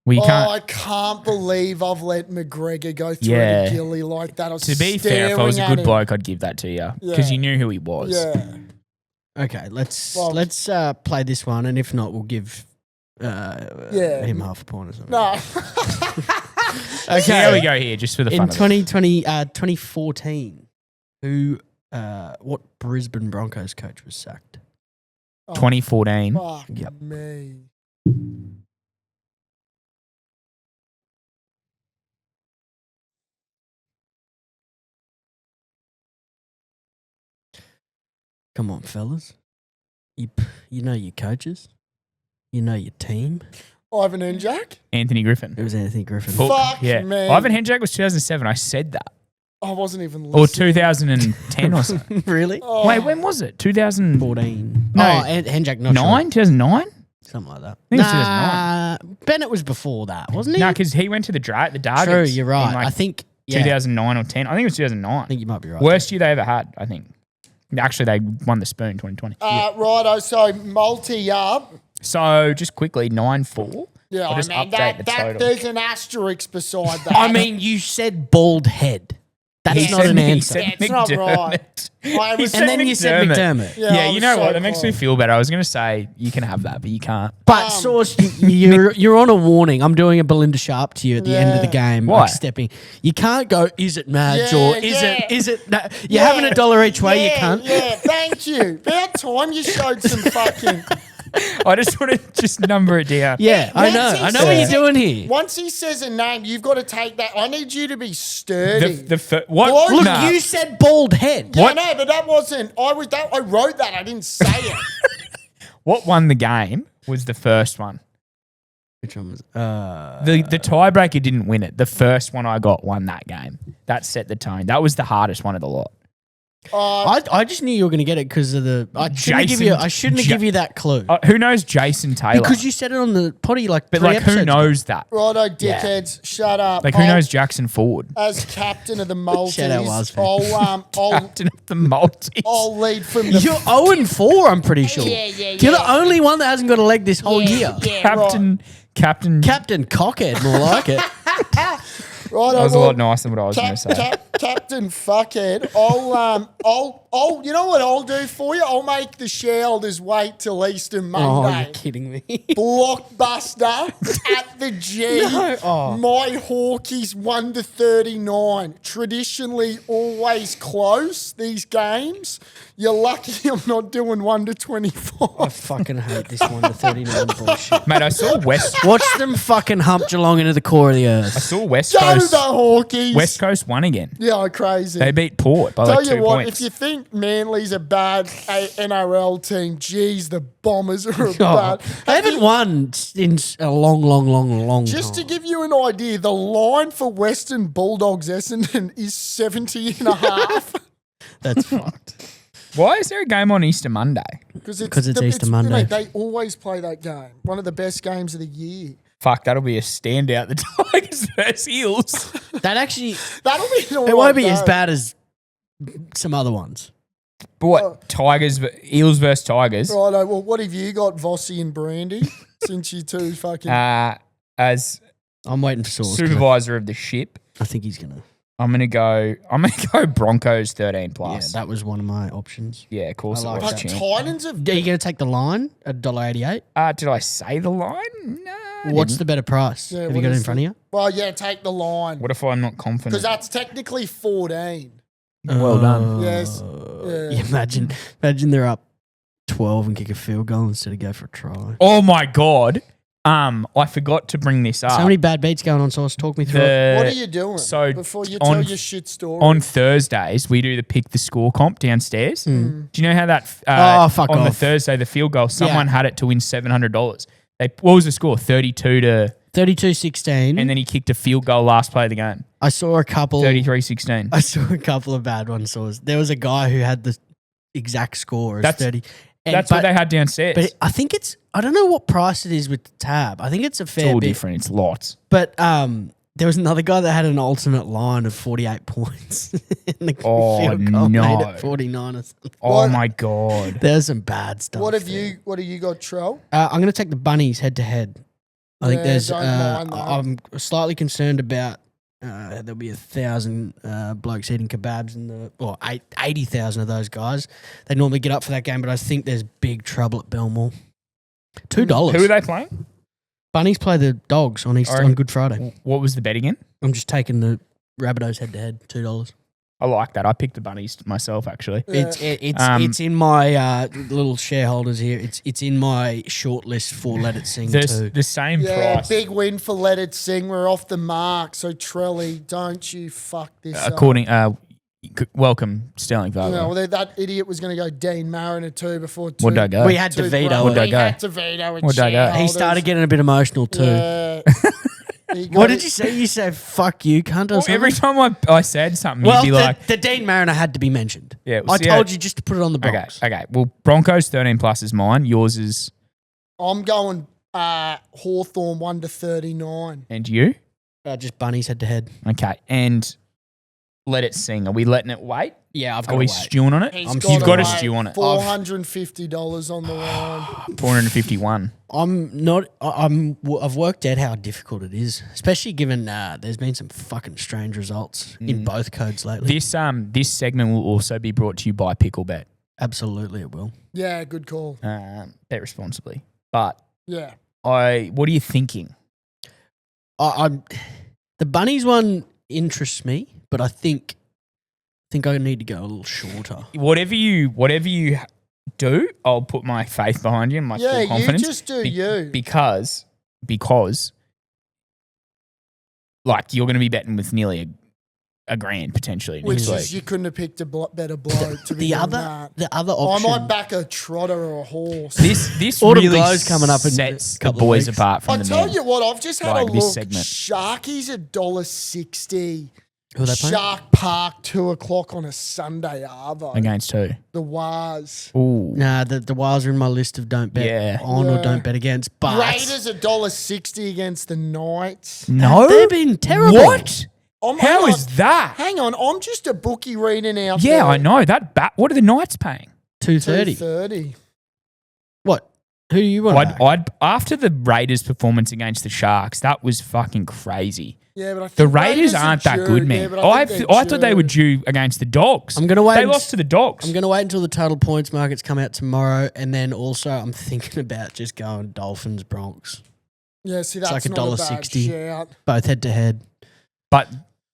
We can't. I can't believe I've let McGregor go through Yeah. the gilly like that. I was To be fair, if I was a staring good at him. bloke, I'd give that to you because you knew who he was. Yeah. Okay, let's Well- play this one, and if not, we'll give him half a point or something. No. Okay, here we go here, just for the fun In of it. 2014, what Brisbane Broncos coach was sacked? 2014. Fuck Yep. me. Come on, fellas. You know your coaches. You know your team. Ivan Enjak? Anthony Griffin. It was Anthony Griffin. Fuck yeah. me. Ivan Henjak was 2007. I said that. I wasn't even Or listening. 2010 or something. Really? Oh. Wait, when was it? 2009? 14. No. Oh, Henjak, not sure. 2009? Something like that. think it's Nah, Bennett was before that, wasn't he? No, because he went to the Dargans. True, you're right. in, like, I think, yeah, 2009 or 10. I think it was 2009. I think you might be right. Worst year they ever had, I think. Actually, they won the Spoon 2020. Righto, so multi-up. So, just quickly, 9-4. Yeah, I'll just I mean, update the total. there's an asterisk beside that. I mean, you said bald head. That's He not said- an he answer. said Yeah, it's not McDermott. I was- He And then you said McDermott. Yeah, I you was know so what? That makes me close. feel better. I was going to say you can have that, but you can't. But Source, you're on a warning. I'm doing a Belinda Sharp to you at the end of the Yeah. game. Why? Like stepping. You can't go. Is it Madge Yeah, or is it? No, you're having $1 each way. You can't. Yeah, thank you. About time you showed some fucking... I just want to just number it down. Yeah, I know. Once he I know what you're says- doing here. Once he says a name, you've got to take that. I need you to be sturdy. What? Bloke- Look, Nah. you said bald head. yeah, no, but that wasn't... I wrote that. I didn't say it. What won the game was the first one. Which one was? The tiebreaker didn't win it. The first one I got won that game. That set the tone. That was the hardest one of the lot. I just knew you were going to get it because of the. I shouldn't Jason- give you that clue Who knows Jason Taylor? because you said it on the potty like. but 3 like, who episodes ago. knows that? Righto, dickheads, shut up. Like, who knows Jackson Ford? As captain of the Maltese, Shout out, Wazman. I'll Captain of the Maltese. I'll lead from the... You're 0-4, I'm pretty sure. Yeah. You're the only one that hasn't got a leg this whole year. Captain. Captain Cockhead, more like it. Righto, That was a well, lot nicer than what I was going to say. Captain Fuckhead, I'll, you know what I'll do for you? I'll make the shareholders wait till Easter Oh, Monday. you're kidding me. Blockbuster at the G. No, oh. My Hawkies 1-39. Traditionally always close, these games. You're lucky I'm not doing 1-25. I fucking hate this 1-39 bullshit. Mate, I saw Watch them fucking hump Geelong into the core of the earth. West Go Coast. the Hawkies. West Coast won again. Yeah, crazy. They beat Port by Tell like 2 you what, points. if you think Manly's a bad NRL team, geez, the Bombers are a Oh, bad. they haven't won in a long Just to time. give you an idea, the line for Western Bulldogs Essendon is 70.5. That's fucked. Why is there a game on Easter Monday? Because 'Cause it's Easter Monday. Mate, they always play that game. One of the best games of the year. Fuck, that'll be a standout. The Tigers versus Eels. That actually, That'll be an all it won't right be as game. bad as some other ones. But what? Eels versus Tigers. Righto, well, what have you got, Vossi and Brandy? Since you two fucking... As I'm waiting for Source. supervisor of the ship, I think he's gonna. I'm gonna go Broncos 13 Yeah, plus. that was one of my options. Yeah, of course I it like was. but that. champ. Titans have... Are you gonna take the line at $1.88? Did I say the line? No. I What's didn't. the better price? Yeah, Have what you got it is in front of you? Well, yeah, take the line. What if I'm not confident? Because that's technically 14. Well done. Yes. Yeah, imagine they're up 12 and kick a field goal instead of go for a try. Oh my god. I forgot to bring this up. So many bad beats going on, Sauce. Talk me through it. What are you doing? so before you on- tell your shit story. On Thursdays, we do the pick the score comp downstairs. Do you know how that Oh, fuck on the off. Thursday, the field goal, someone had it to win $700. What was the score? 32 to 32-16. and then he kicked a field goal last play of the game. I saw a couple. 33-16. I saw a couple of bad ones. Sauce. There was a guy who had the exact score as That's- 30. That's what they had downstairs. But I think I don't know what price it is with the tab. I think it's a it's fair all bit. different. It's lots. But there was another guy that had an alternate line of 48 points. And the Oh, field goal no. made it 49 or something. Oh What? my God. There's some bad stuff. what have there. you got, Tro? I'm going to take the bunnies head to head. I think Yeah, there's. don't mind that. I'm slightly concerned about. There'll be 1,000 blokes eating kebabs in the, or 80,000 of those guys. They normally get up for that game, but I think there's big trouble at Belmore. $2. Who are they playing? Bunnies play the Dogs on on Good Friday. What was the bet again? I'm just taking the Rabbitohs head to head. $2. I like that. I picked the bunnies myself, actually. Yeah. It's in my little shareholders here. It's in my short list for Let It Sing too. The same Yeah, price. big win for Let It Sing. We're off the mark. So Trelly, don't you fuck this up. Welcome, Sterling Vogel. No, that idiot was going to go Dean Mariner too before two. What'd I go? We had to veto What'd it. I We go? had to veto it. What'd I go? He started getting a bit emotional too. Yeah. He got What did it. you say? You said "fuck you, cunt" or something? Every time I said something, well, you'd be like, the Dean Mariner had to be mentioned. Yeah, I see told how- you just to put it on the box. okay. Well, Broncos 13 plus is mine. Yours is, I'm going Hawthorn 1-39. and you? Just bunnies head to head. Okay. And Let It Sing. Are we letting it wait? Yeah, I've got Are to we wait. stewing on it? He's You've got to away. stew on it. $450 on the line. 451. I'm not. I've worked out how difficult it is, especially given there's been some fucking strange results in both codes lately. This segment will also be brought to you by Picklebet. Absolutely, it will. Yeah, good call. Bet responsibly. But Yeah. what are you thinking? I'm the bunnies one interests me, but I think I need to go a little shorter. Whatever you do, I'll put my faith behind you and my Yeah, full you confidence. just do you. Because like you're going to be betting with nearly a grand potentially Which next is, week. you couldn't have picked a better bloke to be The doing other that. I option. might back a trotter or a horse. This Autumn really Glow's coming up in sets a the couple of boys weeks. apart from I the tell men. you what, I've just had Like a this look. segment. Sharkies $1.60. Who are they playing? Shark Park 2:00 on a Sunday, Arvo. Against who? The Waz. Ooh. Nah, the Wiles are in my list of don't bet Yeah. on or Yeah. don't bet against. But Raiders $1.60 against the Knights. No. they've been terrible. What? Hang How on, is that? Hang on, I'm just a bookie reading out. Yeah, there. I know that. What are the Knights paying? 230. 230. What? Who do you want? I'd after the Raiders' performance against the Sharks, that was fucking crazy. Yeah, but I think The Raiders are aren't that due. good, man. Yeah, but I think thought they're they were due. due against the Dogs. I'm gonna wait They and lost to the Dogs. I'm going to wait until the total points markets come out tomorrow, and then also I'm thinking about just going Dolphins Bronx, Yeah, see, that's like not a bad $1.60. shout. both head to head. But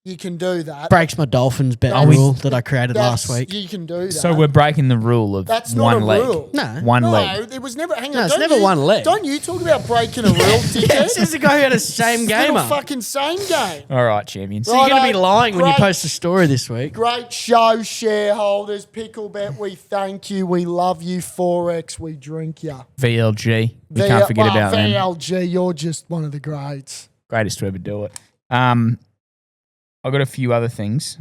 You can do that. Breaks my Dolphins bet Are we- rule that I created last That's- week. You can do that. so we're breaking the rule of That's not one a leg. rule. No. One No, leg. it was never. Hang on, No, it's don't never you- one leg. Don't you talk about breaking a rule, dickhead? This is the guy who had a same Little gamer. fucking same game. All right, champions. So you're going to be Righto, lying when you great. post a story this week. Great show, shareholders. Picklebet, we thank you. We love you. Forex, we drink you. VLG. We can't forget about them. VLG, you're just one of the greats. Greatest to ever do it. I got a few other things.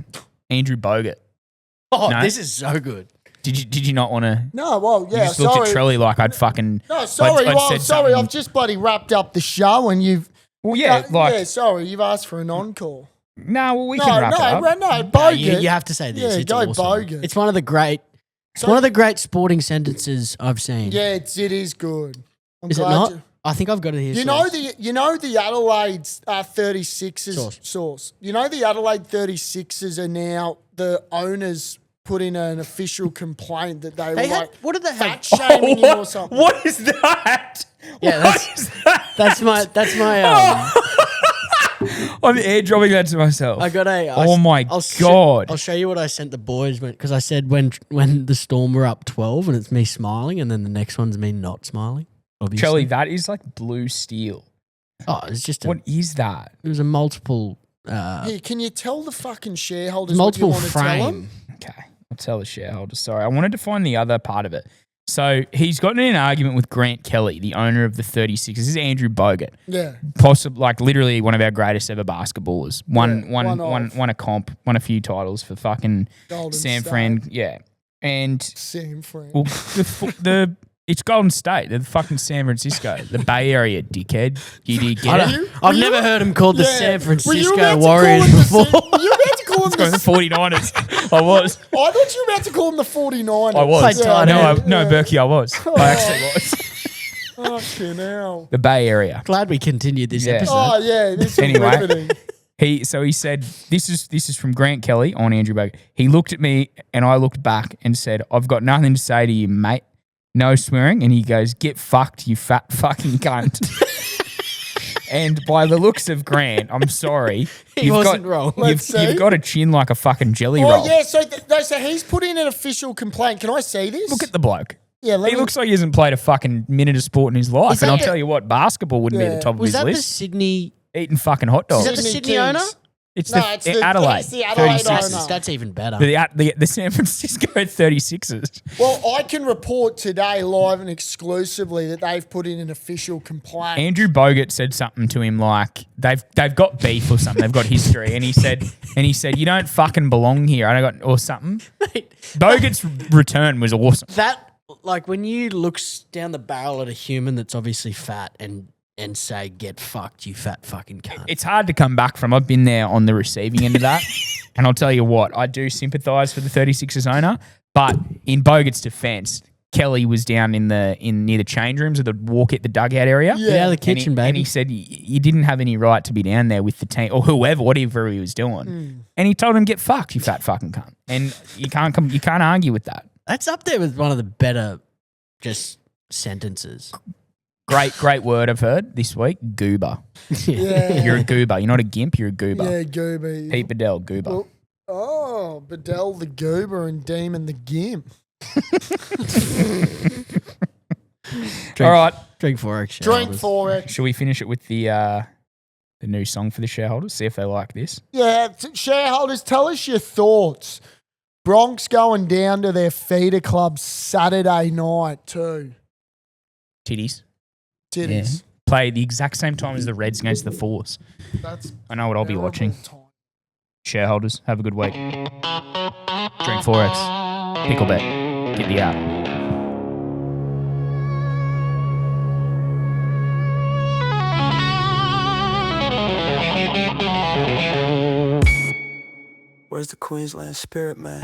Andrew Bogut. Oh, No. this is so good. Did you not want to? No, well, You yeah, just looked sorry. at Trelly like I'd fucking. No, sorry, I'd well, said sorry. something. I've just bloody wrapped up the show and you've. Well, yeah, like yeah, sorry, you've asked for an encore. no. Well, we No, can wrap no, it up. no, No, Bogut. you have to say this. Yeah, it's go awesome. Bogut. It's one of the great. It's So- one of the great sporting sentences I've seen. Yeah, it is good. I'm Is it glad not? you- I think I've got it here. You know Sauce. the Adelaide's 36ers Sauce. You know the Adelaide 36ers are now the owners put in an official complaint that they They were had- like what did they have? fat shaming him or something. What is that? Yeah, What is that? That's my. I'm airdropping that to myself. I got a. Oh my I'll God. I'll show you what I sent the boys because I said when the Storm were up 12 and it's me smiling and then the next one's me not smiling. obviously. Charlie, that is like blue steel. Oh, it's just What is that? it was a multiple Here, can you tell the fucking shareholders what you multiple want to tell them? frame. Okay, I'll tell the shareholders. Sorry, I wanted to find the other part of it. So he's gotten in an argument with Grant Kelly, the owner of the 36ers. This is Andrew Bogut, Yeah. possibly like literally one of our greatest ever basketballers. Won a comp, won a few titles for fucking Golden San State. Fran. Yeah, and Sam Fran. well, the it's Golden State, the fucking San Francisco, the Bay Area, dickhead. You did get it. I've never heard him called the Yeah. San Were you Francisco about to Warriors call him the before. Were you about to call him Going the the 49ers. I was. I thought you were about to call him the 49ers. I was. Played tight No, end. no, Berkey, I was. I actually was. Fucking hell. The Bay Area. Glad we continued this Yeah. episode. Oh, yeah. This is Anyway. riveting. He said this is from Grant Kelly on Andrew Bogut. He looked at me and I looked back and said, "I've got nothing to say to you, mate. No swearing." And he goes, "Get fucked, you fat fucking cunt." And by the looks of Grant, I'm sorry, He wasn't wrong. Let's see. You've got a chin like a fucking jelly Oh, roll. yeah. So he's put in an official complaint. Can I see this? Look at the bloke. Yeah, let He me- looks like he hasn't played a fucking minute of sport in his life. Is And that I'll the- tell you what, basketball wouldn't be at Yeah. the top of Was his that the list. Sydney? Eating fucking hot dogs. Is that the Sydney owner? Kings. It's No, the it's the- Adelaide. it's the Adelaide 36ers. owner. That's even better. The San Francisco 36ers. Well, I can report today live and exclusively that they've put in an official complaint. Andrew Bogut said something to him like they've got beef or something. They've got history, and he said you don't fucking belong here. I got or something. Bogut's return was awesome. That, like, when you look down the barrel at a human that's obviously fat and say, "Get fucked, you fat fucking cunt." It's hard to come back from. I've been there on the receiving end of that, and I'll tell you what, I do sympathise for the 36ers owner. But in Bogut's defence, Kelly was down in near the change rooms or the walk at the dugout area. Yeah. Get out of the kitchen, and baby. he said you didn't have any right to be down there with the team or whatever he was doing. And he told him, "Get fucked, you fat fucking cunt." And you can't argue with that. That's up there with one of the better just sentences. Great word I've heard this week. Goober. Yeah. You're a goober. You're not a gimp. You're a goober. Yeah, Goober. Pete Bedell, goober. Oh, Bedell the Goober and Demon the Gimp. All right. Drink 4X. Drink shareholders. 4X. Should we finish it with the new song for the shareholders? See if they like this. Yeah, shareholders, tell us your thoughts. Bronx going down to their feeder club Saturday night too. Titties. Titties. Play the exact same time as the Reds against the Force. That's I know what I'll be terrible watching. time. Shareholders, have a good week. Drink 4X. Pickle bet. Get the app. Where's the Queensland spirit, man?